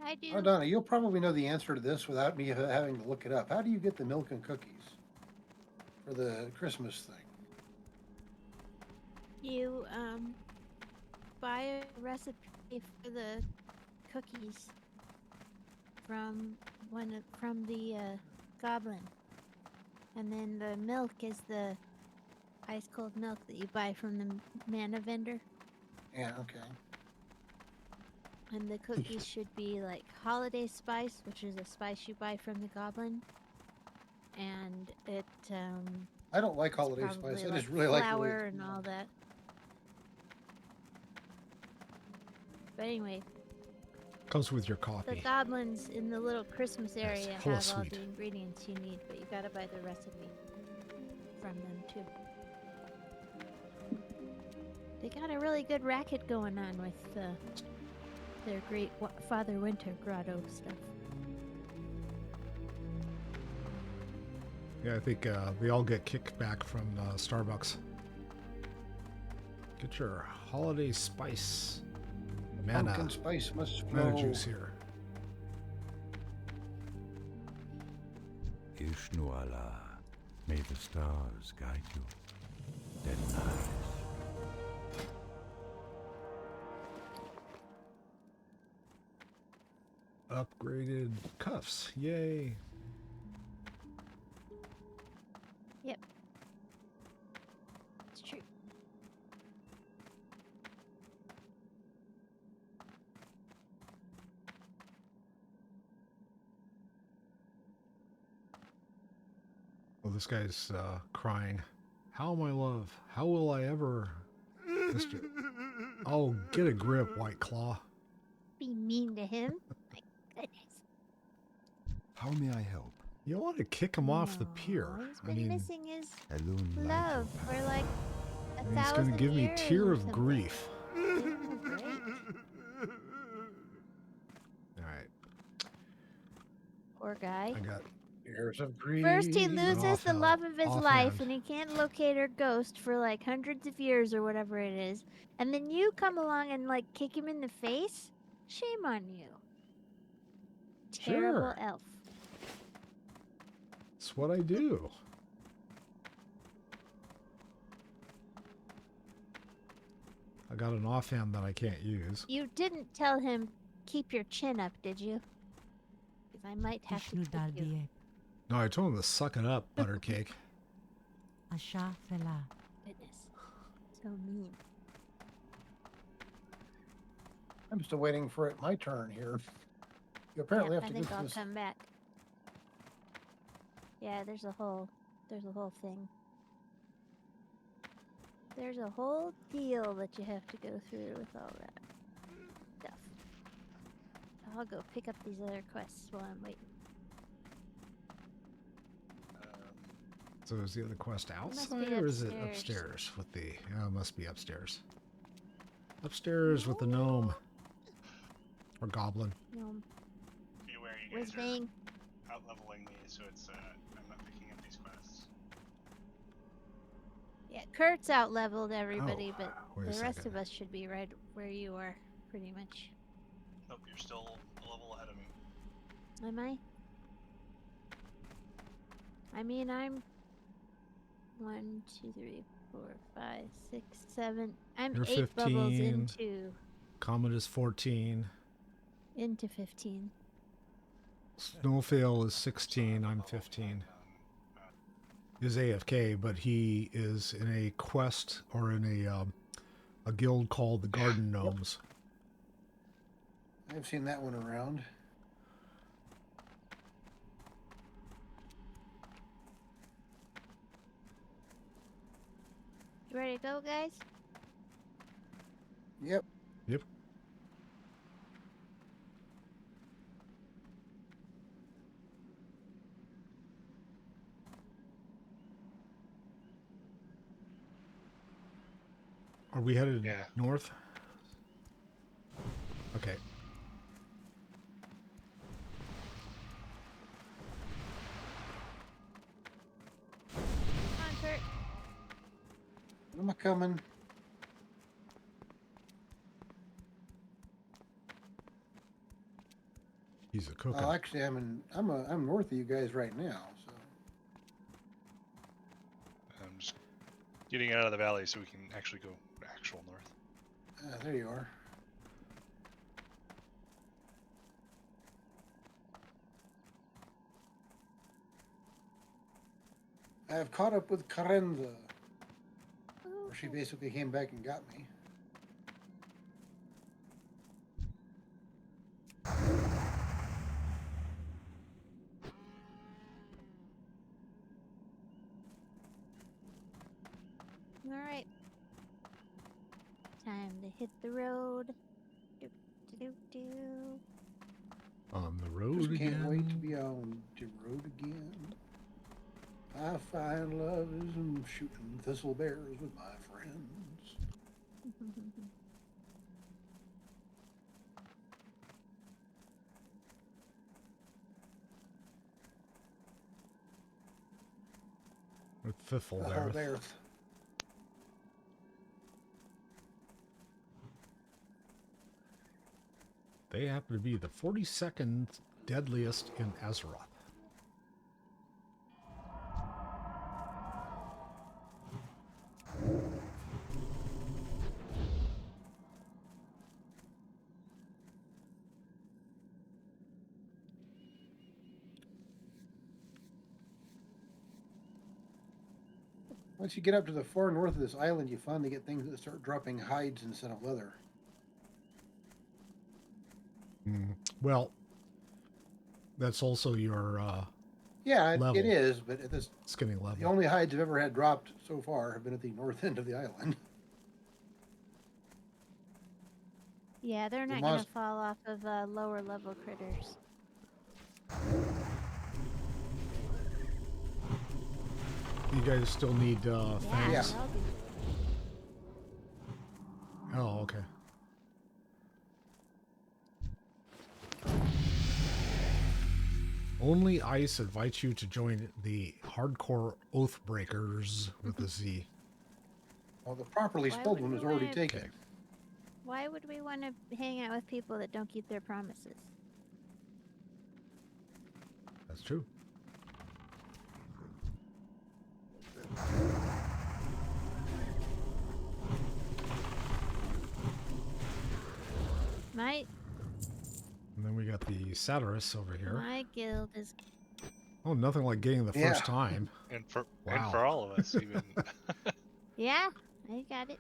I do. Oh, Donna, you'll probably know the answer to this without me having to look it up. How do you get the milk and cookies for the Christmas thing? You buy a recipe for the cookies from the goblin, and then the milk is the ice cold milk that you buy from the mana vendor, Yeah, okay. and the cookies should be like holiday spice, which is a spice you buy from the goblin, and it I don't like it's holiday probably spice. I like just really like the way flour it and all that. But anyway, Comes with your the coffee. goblins in the little Christmas area hella have all sweet. the ingredients you need, but you gotta buy the recipe from them too. They got a really good racket going on with their great Father Winter grotto stuff. Yeah, I think they all get kickback from Starbucks. Get your holiday spice pumpkin spice must mana flow. juice here. Ishnuala, may the stars guide you. Dead night. upgraded cuffs. Yay. Yep. It's true. Well, this guy's crying. How, my love? How will I ever... Mr. Oh, get a grip, White Claw. Be mean to him. My goodness. How may I help? You want to kick him off the pier. No, he's I been mean, missing his Alone light love your for path. like a he's thousand going to give me years tear or of something. grief. Give him a break. All right, Poor guy. I got... Tears of grief. First, he loses the offhand- love of his life, offhand. and he can't locate her ghost for like hundreds of years or whatever it is. And then you come along and like kick him in the face. Shame on you. Terrible Sure. elf. It's what I do. I got an offhand that I can't use. You didn't tell him keep your chin up, did you? Because I might have to Vishnu kick you. Dardiye, No, I told him to suck it up, Buttercake. Asha Fela. Goodness. So mean. I'm still waiting for it. My turn here. You apparently Yeah, have I to think get to I'll this. come back. Yeah, there's a whole thing. There's a whole deal that you have to go through with all that stuff. I'll go pick up these other quests while I'm waiting. So is the other quest must be outside or is it upstairs. upstairs with the... it must be upstairs. Upstairs with the gnome. Or goblin. No, Beware, you whiz guys are bang. out leveling me, so it's I'm not picking up these quests. Yeah, Kurt's out leveled everybody, Oh, but wait a the rest second. of us should be right where you are, pretty much. Nope, you're still a level ahead of me. Am I? I mean, I'm 1, 2, 3, 4, 5, 6, 7. I'm You're 8 bubbles 15. Comet is 14. into 15. Snowfail is 16. I'm 15. Is AFK, but he is in a quest or in a guild called the Garden Gnomes. I've seen that one around. You ready to go, guys? Yep. Yep. Are we headed Yeah. north? Okay. Come on, Kurt. Am I coming? He's a cooking. Oh, actually, I'm north of you guys right now. So I'm just getting out of the valley so we can actually go actual north. there you are. I have caught up with Karenza. Where she basically came back and got me. All right. Time to hit the road. Do, do, do, do. On the road Just again. can't wait to be on the road again. I find love is in shooting thistle bears with my friends. With Fiffle The there. whole bear. They happen to be the 42nd deadliest in Azeroth. Once you get up to the far north of this island, you finally get things that start dropping hides instead of leather. Well, that's also your Yeah, it level. is, but at this, skinny the level. only hides I've ever had dropped so far have been at the north end of the island. Yeah, they're The not gonna monst- fall off of lower level critters. You guys still need Yeah, fangs? they'll do. Oh, okay. Only Ice invites you to join the Hardcore Oathbreakers with a Z. Well, the properly Why spelled would one we was already wanna- taken. Okay. Why would we want to hang out with people that don't keep their promises? That's true. My And then we got the Satirus over here. my guild is Oh, nothing like getting the first Yeah. time. And for Wow. all of us, even. yeah. I got it.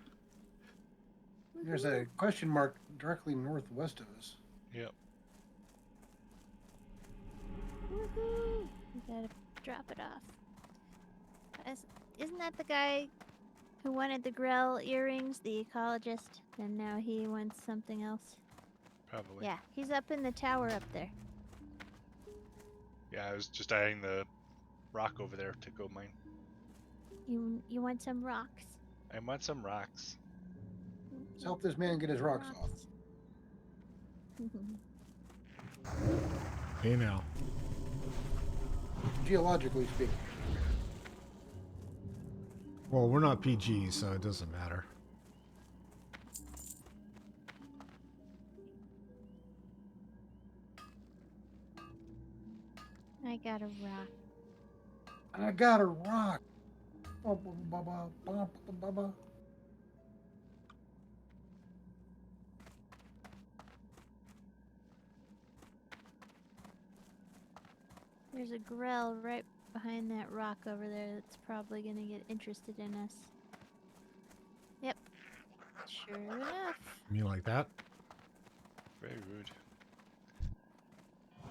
There's a question mark directly northwest of us. Yep. Woohoo! You gotta drop it off. Isn't that the guy who wanted the Grell earrings, the ecologist, and now he wants something else? Probably. Yeah, he's up in the tower up there. Yeah, I was just adding the rock over there to go mine. You want some rocks? I want some rocks. Let's help this man get his rocks off. Hey now. Geologically speaking. Well, we're not PG, so it doesn't matter. I got a rock. I got a rock. Ba, ba, ba, ba, ba, ba, ba, ba. There's a Grell right behind that rock over there that's probably gonna get interested in us. Yep. Sure enough. You mean like that? Very rude.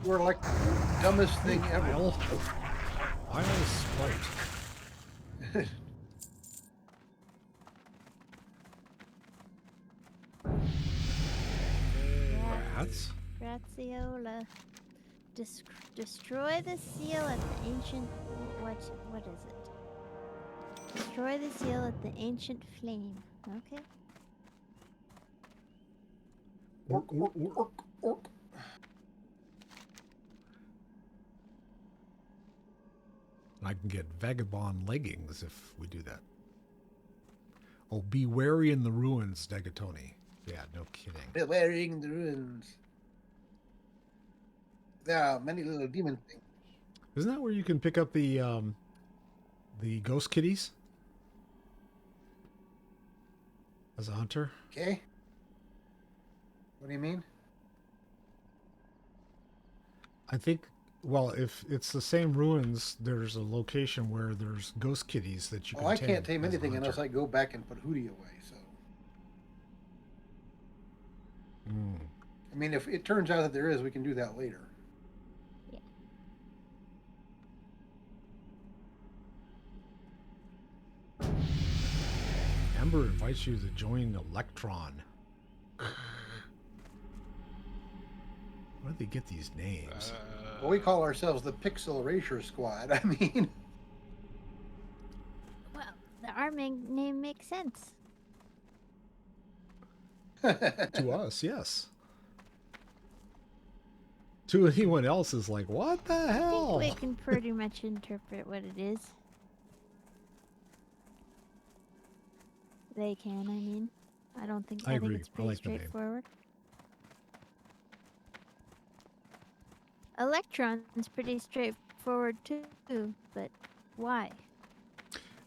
We're like the dumbest thing ever. Isle. Isle Sprite. Rats? Graziola. Destroy the seal at the ancient... What is it? Destroy the seal at the ancient flame. Okay. Orc, orc, orc, orc. I can get vagabond leggings if we do that. Oh, be wary in the ruins, Negatoni. Yeah, no kidding. Bewailing the ruins. There are many little demon things. Isn't that where you can pick up the ghost kitties? As a hunter? Okay. What do you mean? I think, well, if it's the same ruins, there's a location where there's ghost kitties that you can Oh, I can't tame tame as a anything unless hunter. I go back and put Hootie away. So, Mm. I mean, if it turns out that there is, we can do that later. Amber invites you to join Electron. Where do they get these names? Well, we call ourselves the Pixel Erasure Squad. I mean, Well, our name makes sense. To us, yes. To anyone else is like, what the I hell? think we can pretty much interpret what it is. They can, I mean. I don't think. I I agree. think it's I pretty like the name. straightforward. Electron's pretty straightforward too, but why?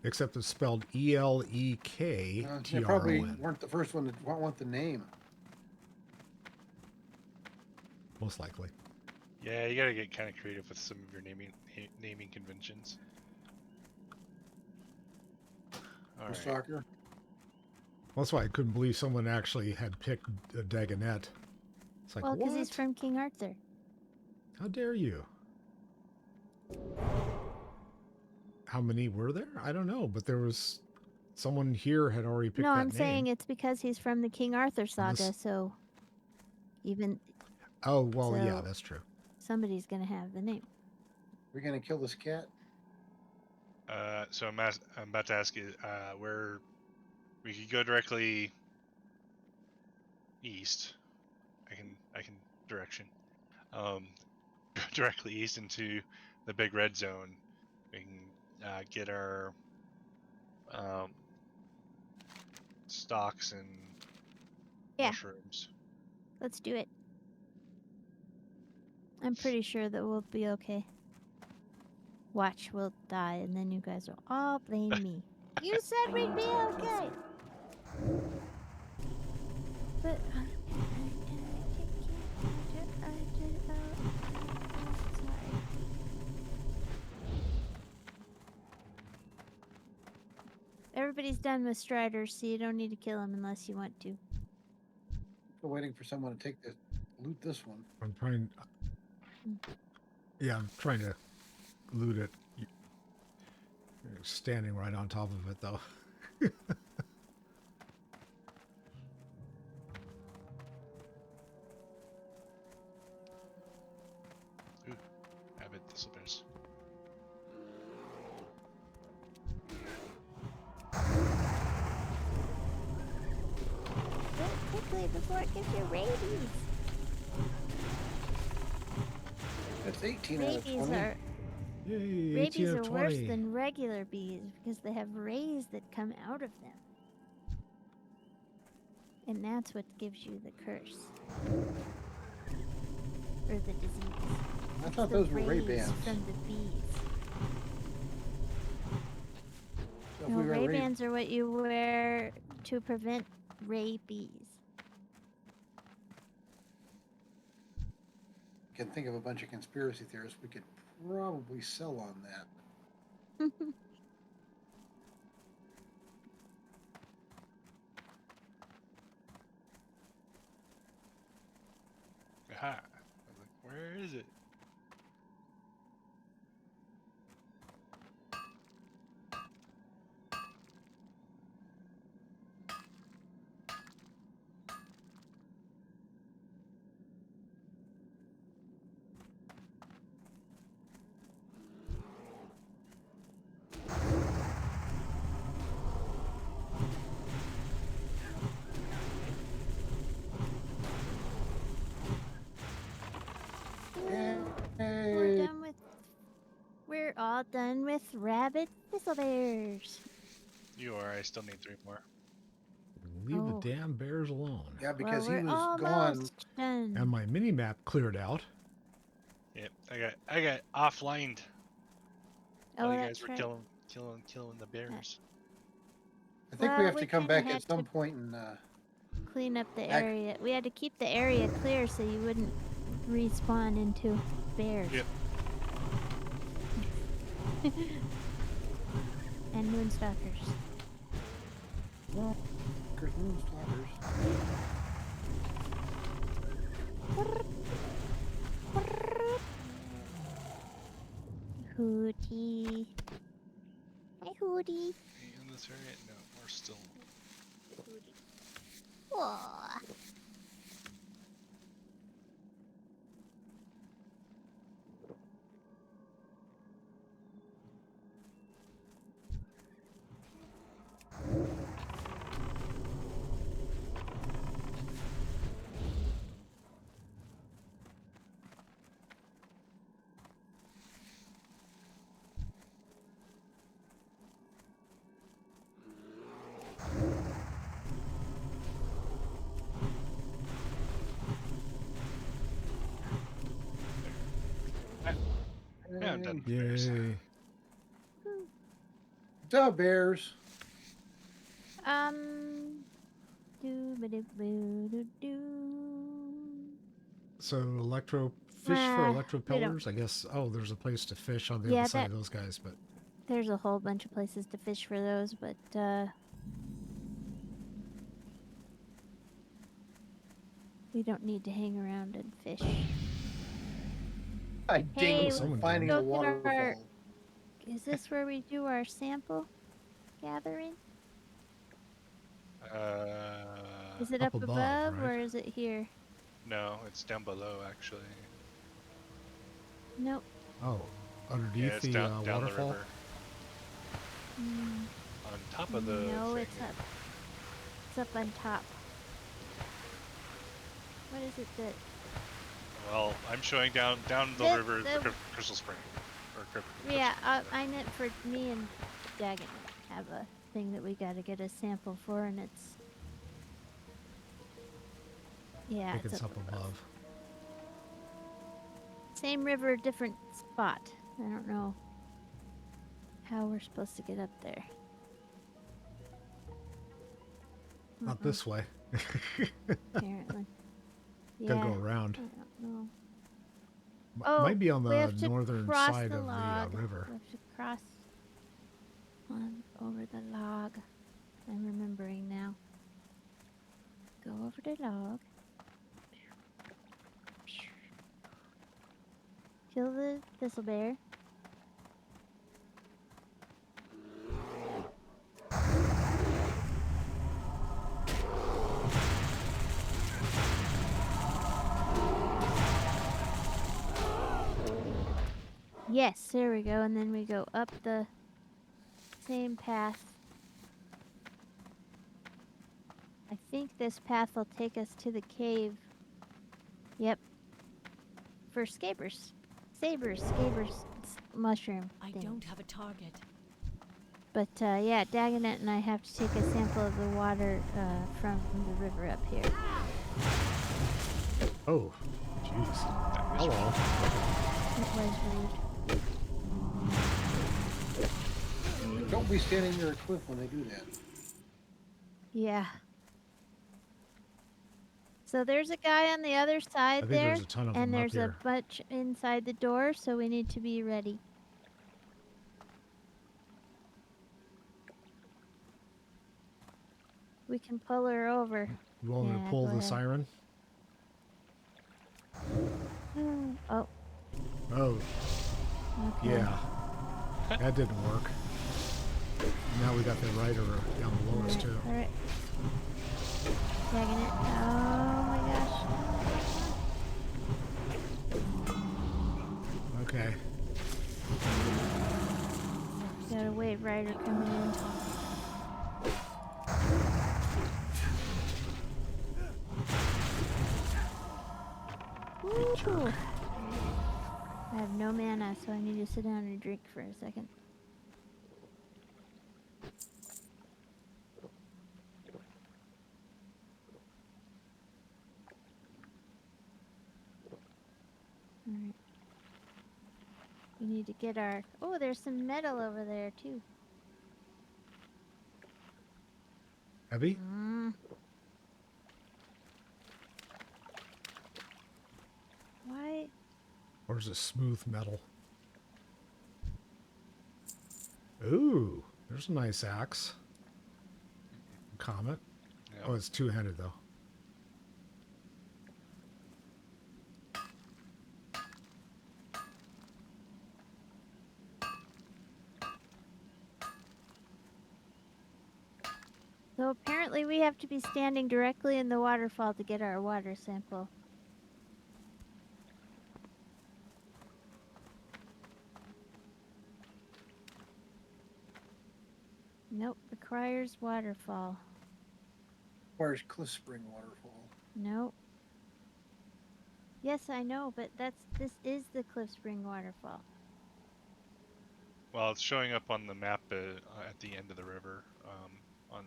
Except it's spelled they Elektron. probably weren't the first one to want the name. Most likely. Yeah, you gotta get kind of creative with some of your naming conventions. All The right. stalker. Well, that's why I couldn't believe someone actually had picked a Dagonet. It's like, Well, because what? he's from King Arthur. How dare you? How many were there? I don't know, but there was someone here had already picked No, that I'm name. saying it's because he's from the King Arthur saga, so even Oh, well, yeah, so- that's true. somebody's gonna have the name. We're gonna kill this cat. So I'm about to ask you where we could go directly east. I can direction. Directly east into the big red zone. We can get our stocks and Yeah. mushrooms. Let's do it. I'm pretty sure that we'll be okay. Watch, we'll die, and then you guys will all blame me. You said we'd be okay! But sorry. Everybody's done with Striders, so you don't need to kill them unless you want to. We're waiting for someone to take this, loot this one. I'm trying. Yeah, I'm trying to loot it. You're standing right on top of it, though. Ooh, abbot thistlebears. Do it quickly before it gives you rabies. That's 18 out of Rabies 20. are Yay, 18 rabies of are 20. worse than regular bees because they have rays that come out of them. And that's what gives you the curse. Or the disease. I It's thought the those were Ray rays Bans. from the bees. So if No, we wear Ray Bans are what you wear to prevent rabies. can think of a bunch of conspiracy theorists we could probably sell on that. Aha! I was like, where is it? Yay! We're all done with rabid thistlebears. You are. I still need 3 more. Leave Oh. the damn bears alone. Yeah, because well, he we're was gone. almost done. And my mini map cleared out. Yep. I got offlined. Oh, While you that's guys were right. killing the bears. I think Well, we have we to come kinda back had at some to point and Clean up the Ag- area. We had to keep the area clear so you wouldn't respawn into bears. Yep. And moonstalkers. Moonstalkers. Hootie. Hi, Hootie. In this area? No, we're still. Aw. Yeah, I'm done with bears. Yay. Duh, bears. Doo-ba-doo-boo-doo-doo. So electro fish for Ah, electro we don't- pillars, I guess. Oh, there's a place to fish on the Yeah, other side that- of those guys, but There's a whole bunch of places to fish for those, but we don't need to hang around and fish. I Hey, dinged someone finding go a get waterfall. our. Is this where we do our sample gathering? Is it Up up above, above right? or is it here? No, it's down below actually. Nope. Oh, underneath Yeah, it's the down the waterfall. river. On top of the No, thing. it's up. It's up on top. What is it that? Well, I'm showing down the The- river, the- Crystal Spring. Yeah, I meant for me and Daggett have a thing that we gotta get a sample for, and it's. Yeah, I think it's it's up above. Same river, different spot. I don't know how we're supposed to get up there. Not this way. Apparently. Yeah. Gotta go around. I don't know. Might be on we the have to northern cross side the of log. the river. We have to cross on over the log. I'm remembering now. Go over the log. Kill the thistle bear. Yes, there we go. And then we go up the same path. I think this path will take us to the cave. Yep. For scabers. Mushroom. I thing. don't have a target. But yeah, Dagonet and I have to take a sample of the water from the river up here. Oh, jeez. Hello. It was rude. Don't be standing near a cliff when they do that. Yeah. So there's a guy on the other side think there, there's a ton of and them up there's a here. bunch inside the door, so we need to be ready. We can pull her over. You want me Yeah, to pull go the ahead. siren? Oh, Oh, okay. yeah. That didn't work. Now we got the rider down below us, too. Alright. Tagging it. Oh my gosh. Okay. Got a wave rider coming in. Woo! I have no mana, so I need to sit down and drink for a second. Alright. We need to get our... Oh, there's some metal over there, too. Heavy? Why? Or is it smooth metal? Ooh, there's a nice axe. Comet. Yeah. Oh, it's two-handed, though. So apparently we have to be standing directly in the waterfall to get our water sample. Nope, requires waterfall. Where's Cliff Spring Waterfall? Nope. Yes, I know, but this is the Cliff Spring waterfall. Well, it's showing up on the map at the end of the river. On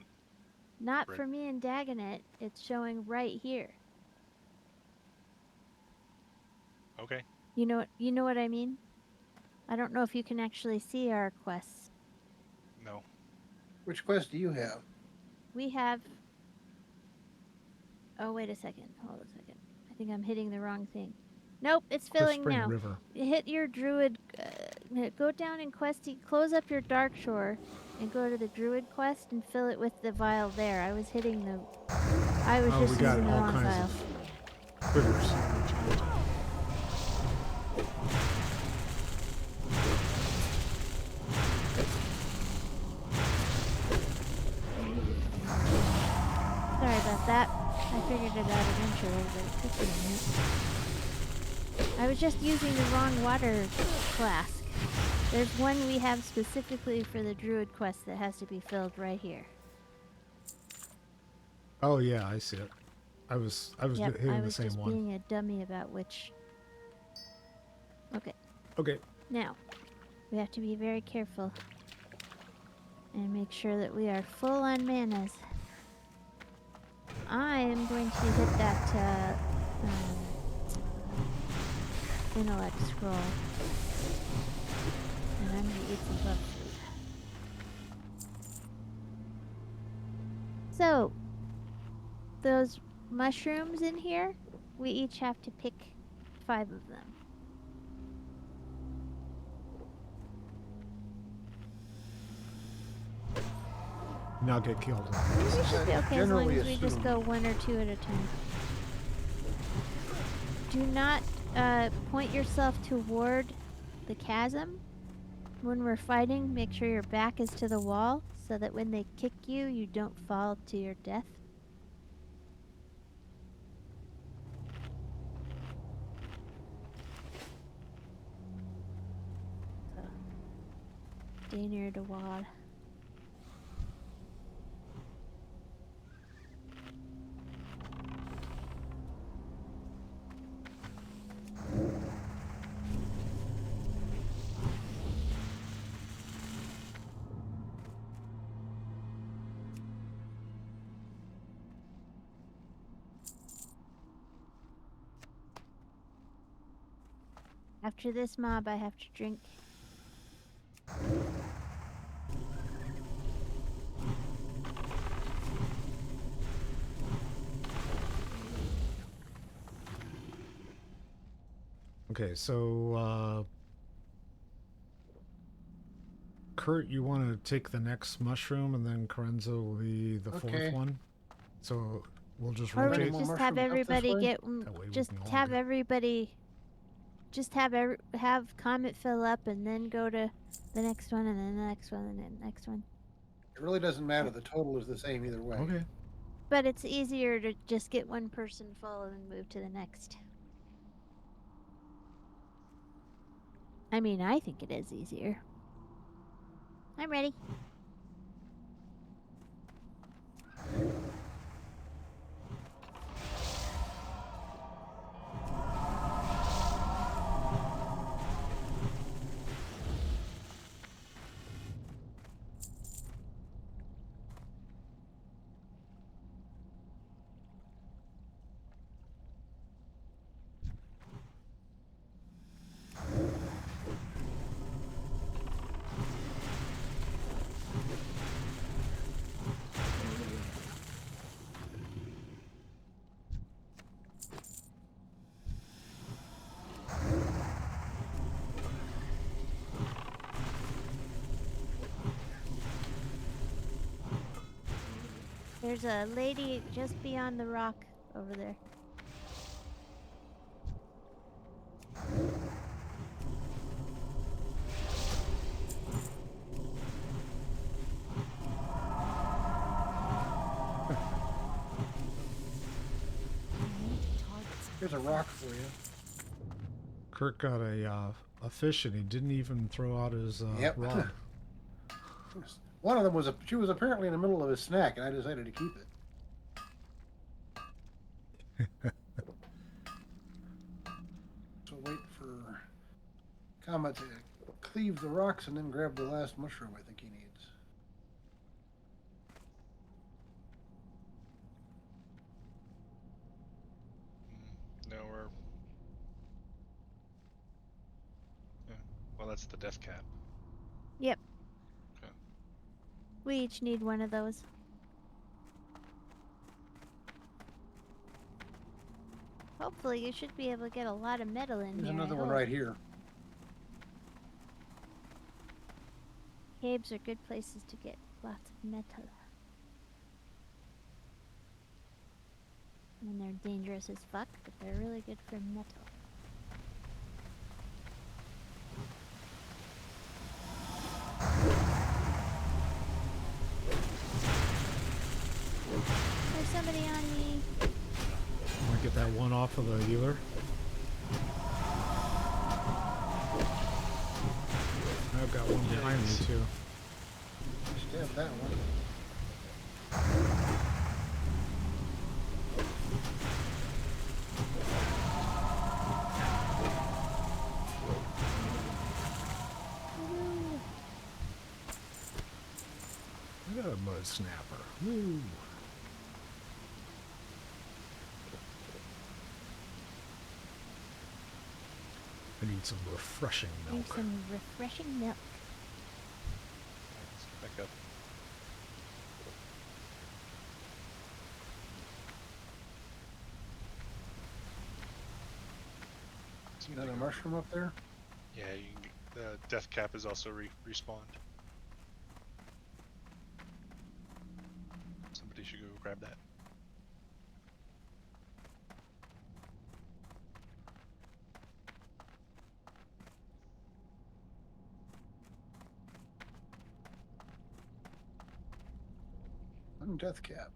Not Right. for me and Dagonet. It's showing right here. okay. You know what I mean? I don't know if you can actually see our quests. No. Which quest do you have? We have... Oh, wait a second. Hold a second. I think I'm hitting the wrong thing. Nope, it's Cliff filling Spring now. River. Hit your druid go down and close up your Darkshore and go to the Druid quest and fill it with the vial there. I was hitting the. I was Oh, we just got using the all wrong kinds vial. of critters. Sorry about that. I figured it out eventually, but it took me a minute. I was just using the wrong water flask. There's one we have specifically for the Druid quest that has to be filled right here. Oh yeah, I see it. I was Yep, hitting I the was same just one. being a dummy about which. Okay, Okay. now we have to be very careful and make sure that we are full on manas. I am going to hit that intellect scroll, and I'm gonna eat some bug food. So, those mushrooms in here, we each have to pick 5 of them. Not get killed. We should be okay as long Generally as we just assume. go 1 or 2 at a time. Do not point yourself toward the chasm. When we're fighting, make sure your back is to the wall so that when they kick you, you don't fall to your death. So, stay near the wall. After this mob, I have to drink. Okay, so Kurt, you want to take the next mushroom, and then Carenzo will be the fourth Okay. one. So we'll just Or we rotate. Any more just have mushrooms up this everybody way? get. That way we Just can all have go. everybody. Just have Comet fill up and then go to the next one and then the next one and then the next one. It really doesn't matter. The total is the same either way. Okay. But it's easier to just get one person full and then move to the next. I mean, I think it is easier. I'm ready. There's a lady just beyond the rock over there. Here's a rock for you. Kurt got a fish, and he didn't even throw out his Yep. rod. One of them was she was apparently in the middle of a snack, and I decided to keep it. So wait for Comet to cleave the rocks and then grab the last mushroom I think he needs. No, we're. Yeah. Well, that's the death cap. Yep. Okay. We each need one of those. Hopefully, you should be able to get a lot of metal in There's here. another I one hope. right here. Caves are good places to get lots of metal. And they're dangerous as fuck, but they're really good for metal. There's somebody on me. Want to get that one off of the healer? I've got one behind me too. Stab that one. I got a mud snapper. Woo. I need some refreshing Drink milk. some refreshing milk. Back up. See another mushroom up there? Yeah, you can get, the death cap is also respawned. Somebody should go grab that. One death cap.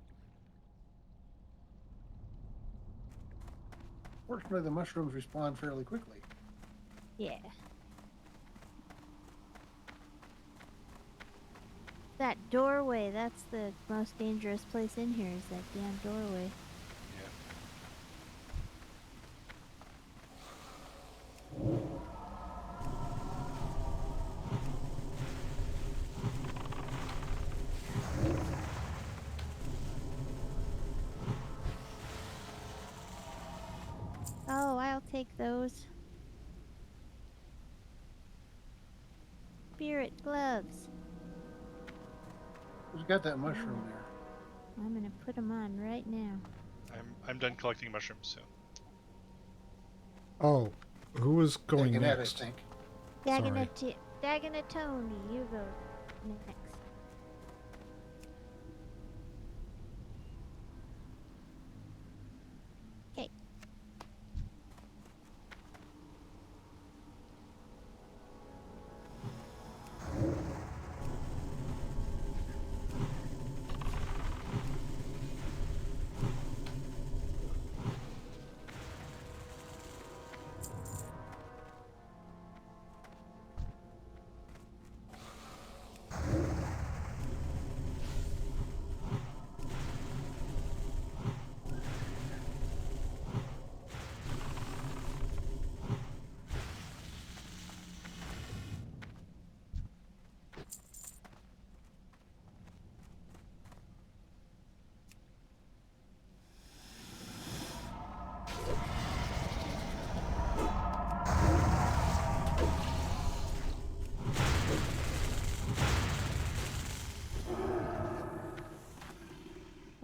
Fortunately, the mushrooms respawn fairly quickly. Yeah. That doorway, that's the most dangerous place in here, is that damn doorway. Yeah. Oh, I'll take those. Spirit gloves. Who's got that mushroom there? I'm gonna put them on right now. I'm done collecting mushrooms, so Oh, who was going Taking that, I next? think. Sorry. Daganatoni, you go next. Okay.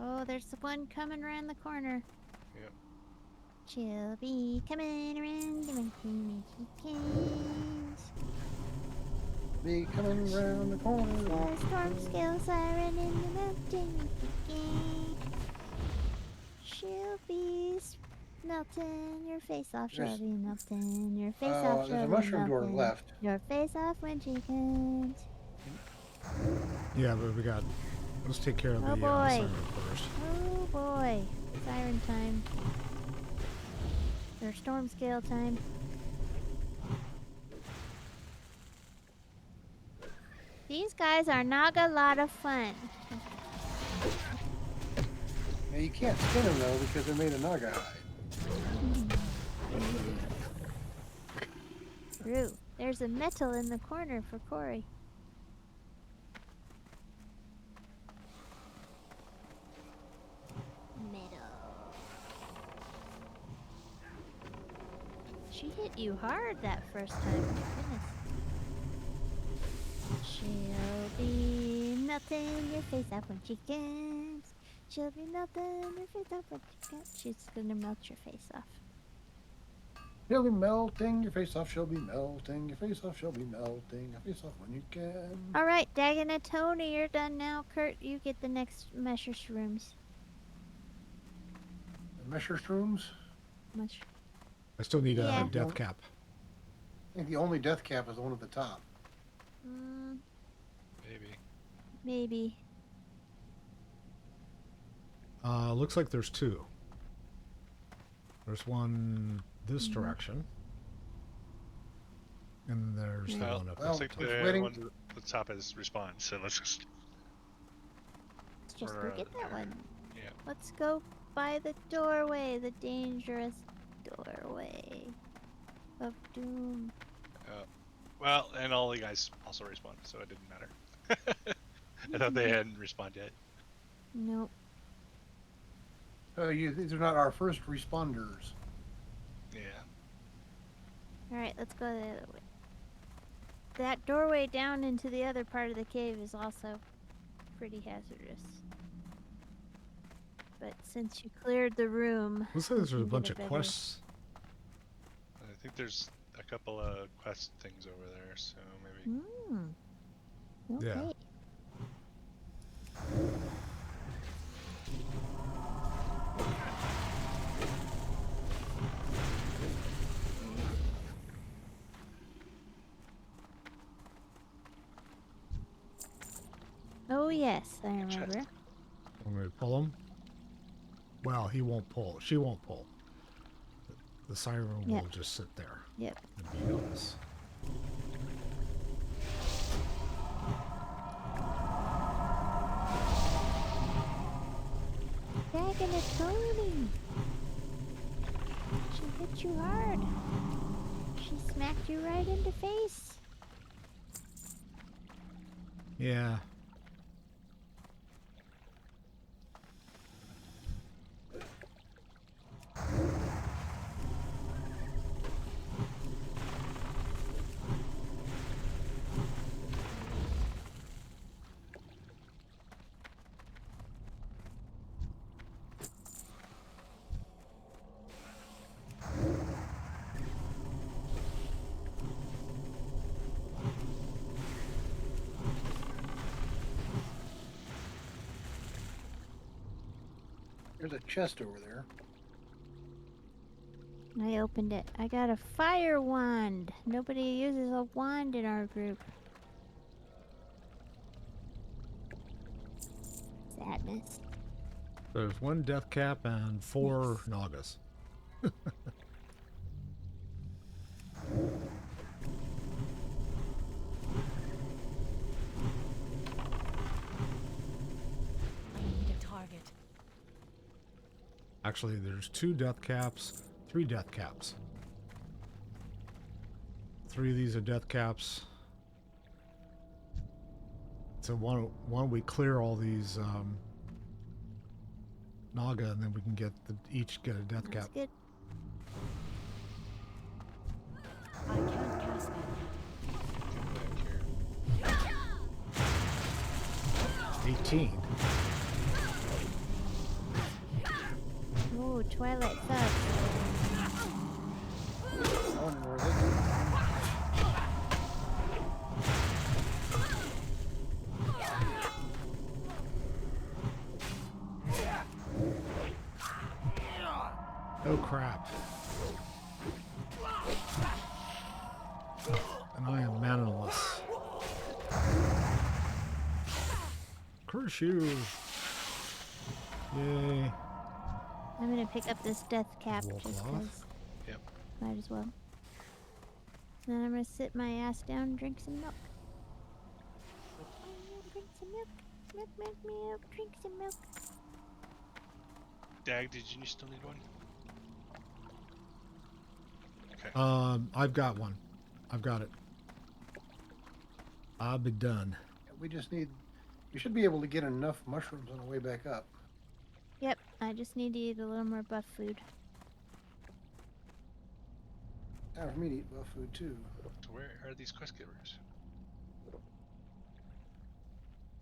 Oh, there's the one coming around the corner. yeah. She'll be coming around the mountain chickens. Be coming around the corner. The storm scale siren in the mountain chicken. She'll be melting your face off. She'll There's- be melting your face off. There's a She'll be mushroom door melting left. your face off when she comes. Yeah, but we got. Let's take care of Oh the boy. siren first. Oh boy. Siren time. Or storm scale time. These guys are not a lot of fun. Yeah, you can't skin them though because they're made of naga hide. True. There's a metal in the corner for Cory. Metal. She hit you hard that first time. My goodness. She'll be melting your face off when she comes. She'll be melting your face off when she comes. She's gonna melt your face off. Shall be melting, your face off shall be melting, your face off shall be melting, your face off when you can. All right, Dagon and Tony, you're done now. Kurt, you get the next measure shrooms. The measure shrooms? Mush. I still need Yeah. a death cap. I think the only death cap is the one at the top. Maybe. Maybe. Looks like there's two. There's one this direction. And there's the Well, one up well, looks like I was the waiting- one at the top is respawn, so let's just... Let's just Turn go around get that there. one. Yeah. Let's go by the doorway, the dangerous doorway of doom. Well, and all the guys also respawned, so it didn't matter. I thought they hadn't respawned yet. Nope. So these are not our first responders. Yeah. Alright, let's go the other way. That doorway down into the other part of the cave is also pretty hazardous. But since you cleared the room, Looks like we there's a can bunch get of better- quests. I think there's a couple of quest things over there, so maybe... Okay. Yeah. Oh yes, I Chest. remember. Want me to pull him? Well, he won't pull. She won't pull. The siren Yeah. will just sit there Yep. and beat us. Dagon and Tony. She hit you hard. She smacked you right in the face. Yeah. There's a chest over there. I opened it. I got a fire wand. Nobody uses a wand in our group. Sadness. There's one death cap and 4 Nagas. I need a target. Actually, there's 2 death caps, 3 death caps. 3 of these are death caps. So one we clear all these Naga, and then we can get each get a death That's cap. good. I can't cast that yet. Back here. 18. Oh, Twilight sucks. Unworthy. Oh crap. And I am manaless. Curse you. Yay. I'm gonna pick up this death cap Walk just off. 'cause. Yep. Might as well. Then I'm gonna sit my ass down and drink some milk. Drink some milk. Milk, milk, milk. Drink some milk. Dag, did you still need one? Okay. I've got one. I've got it. I'll be done. We just need. We should be able to get enough mushrooms on the way back up. Yep, I just need to eat a little more buff food. Time for me to eat buff food too. So where are these quest givers?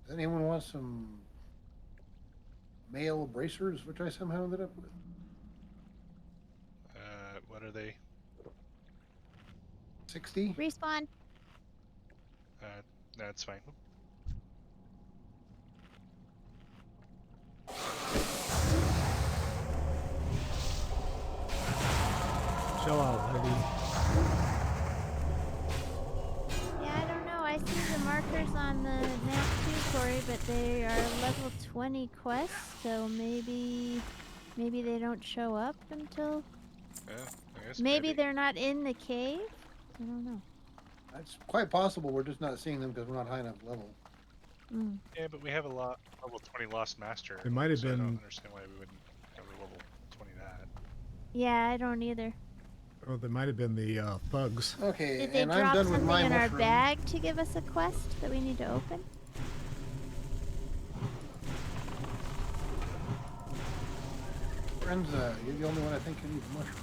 Does anyone want some male bracers, which I somehow ended up with? What are they? 60. Respawn. That's fine. Chill out, lady. Yeah, I don't know. I see the markers on the map too, Cory, but they are level 20 quests, so maybe they don't show up until Yeah, I guess maybe they're not in the cave. I don't know. It's quite possible we're just not seeing them because we're not high enough level. Mm. Yeah, but we have a level 20 Lost Master. It might have so I don't been. understand why we wouldn't have a level 20 that. Yeah, I don't either. Oh, they might have been the thugs. Okay, Did they and I'm drop done with something my in our mushroom. bag to give us a quest that we need to open? Friends, you're the only one I think who needs a mushroom.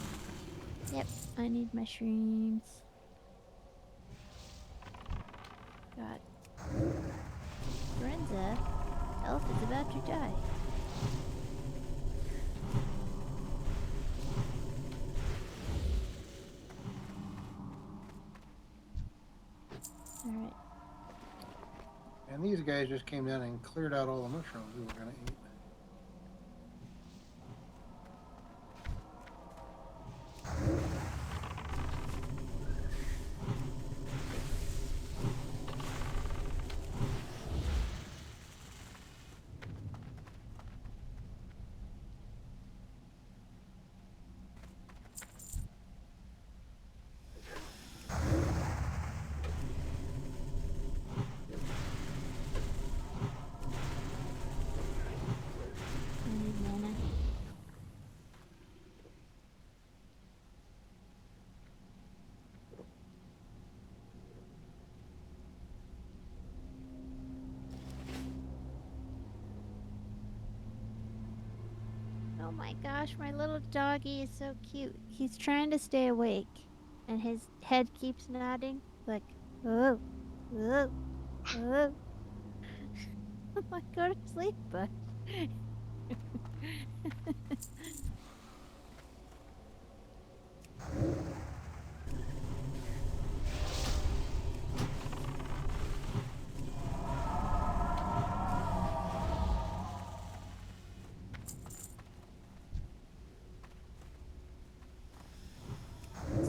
Yep, I need mushrooms. God. Lorenza, elf is about to die. Alright. And these guys just came down and cleared out all the mushrooms we were going to eat. I need mana. Oh my gosh, my little doggy is so cute. He's trying to stay awake, and his head keeps nodding, like, oh, oh, oh. I'm like, go to sleep, bud.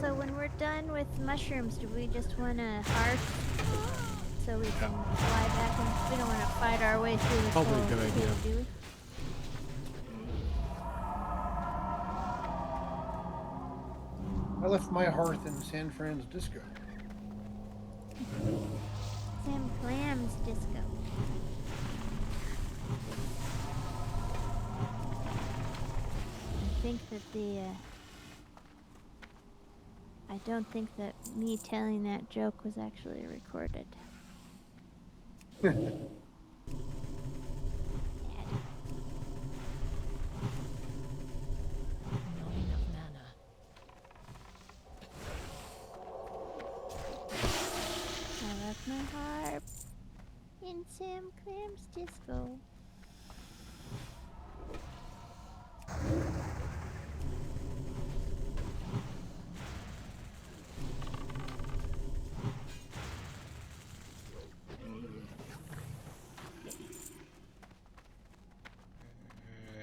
So when we're done with mushrooms, do we just want to hearth so we can fly back? And we don't want to fight our way through this Probably a whole good idea. cave, do we? I left my hearth in San Fran's disco. Sam Clam's disco. I think that I don't think that me telling that joke was actually recorded. Bad. Not enough mana. I left my harp in Sam Clam's disco.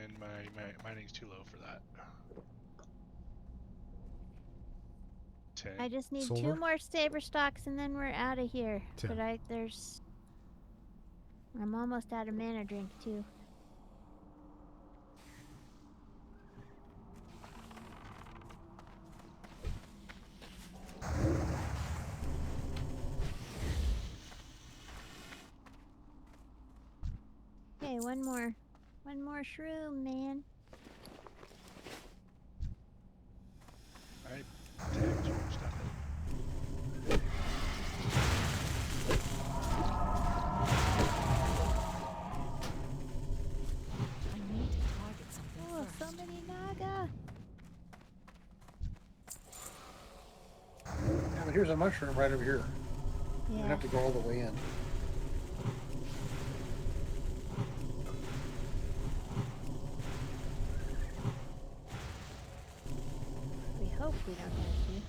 And my mining's too low for that. 10. I just need Silver? 2 more saber stocks and then we're out of here. 10. But I'm almost out of mana drink too. Okay, one more shroom, man. Alright, tagged your stuff in. I need to target something Oh, first. so many naga. Yeah, but here's a mushroom right over here. You don't Yeah. have to go all the way in. We hope we don't have to.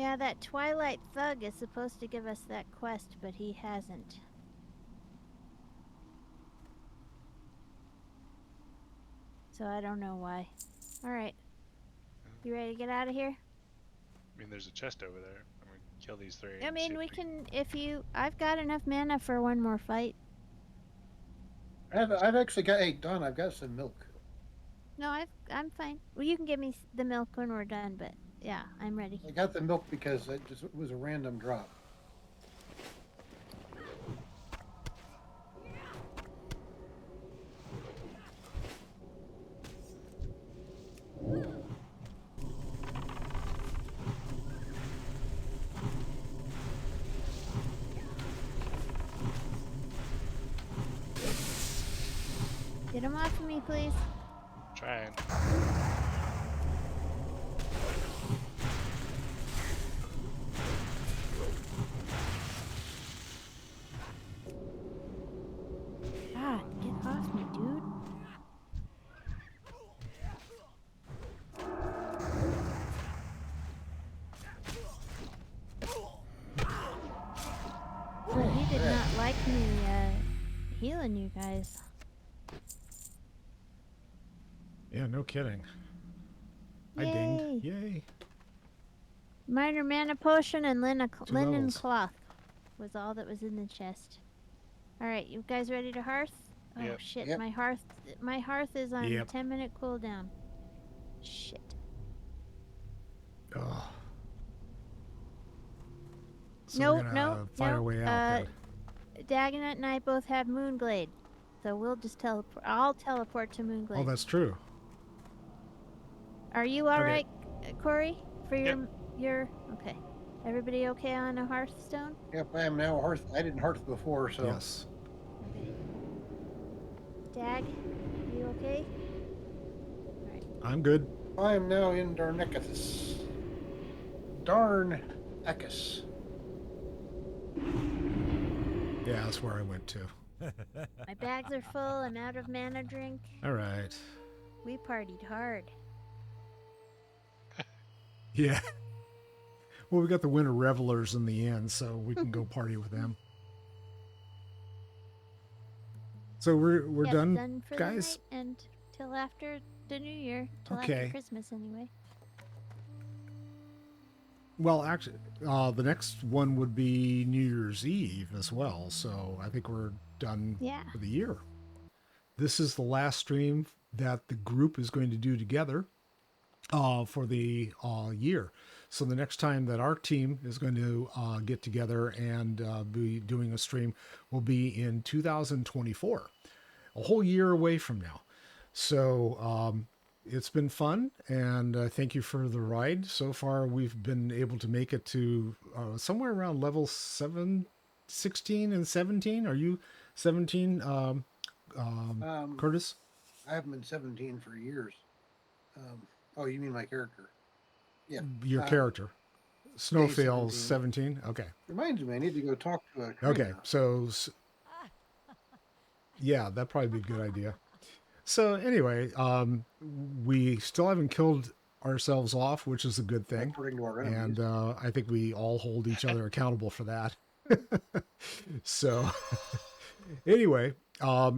Yeah, that Twilight Thug is supposed to give us that quest, but he hasn't. So I don't know why. Alright. You ready to get out of here? I mean, there's a chest over there. I'm gonna kill these three. I and see mean, if we can, if you, I've got enough mana for one more fight. I've actually got. Hey, Don, I've got some milk. No, I'm fine. Well, you can give me the milk when we're done, but yeah, I'm ready. I got the milk because it just was a random drop. Get him off of me, please. trying. God, get off me, dude. He did not like me healing you guys. Yeah, no kidding. I Yay! dinged. Yay. Minor mana potion and linen levels. cloth was all that was in the chest. All right, you guys ready to hearth? Oh Yep. shit, Yep. my hearth is on Yep. 10-minute cooldown. Shit. Ugh. So No, we're gonna no, fire no, away out Dagonet and I both have Moonglade, so we'll just teleport. I'll teleport to Moonglade. Oh, that's true. Are you all Okay. right, Cory? For Yep. your okay. Everybody okay on a Hearthstone? Yep, I am now a hearth. I didn't hearth before, so Yes. Okay. Dag, you okay? I'm good. I am now in Darnekithis. Darnekis. Yeah, that's where I went to. My bags are full. I'm out of mana drink. All right. We partied hard. Yeah. Well, we got the Winter Revelers in the end, so we can go party with them. So we're Yep, done, for guys. the night and till after the New Year, till Okay. after Christmas anyway. Well, actually, the next one would be New Year's Eve as well. So I think we're done Yeah. for the year. This is the last stream that the group is going to do together for the year. So the next time that our team is going to get together and be doing a stream will be in 2024, a whole year away from now. So it's been fun, and thank you for the ride. So far, we've been able to make it to somewhere around level 16 and 17. Are you 17, Curtis? I haven't been 17 for years. Oh, you mean my character? Yeah. Your character. Snowfell's 17. Okay. Reminds me, I need to go talk to a Okay. trainer. So, yeah, that'd probably be a good idea. So anyway, we still haven't killed ourselves off, which is a good thing. According to our enemies. And I think we all hold each other accountable for that. So anyway,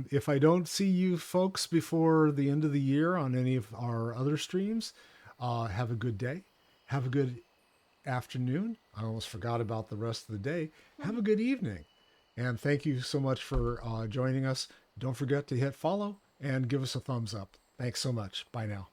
if I don't see you folks before the end of the year on any of our other streams, have a good day. Have a good afternoon. I almost forgot about the rest of the day. Have a good evening. And thank you so much for joining us. Don't forget to hit follow and give us a thumbs up. Thanks so much. Bye now.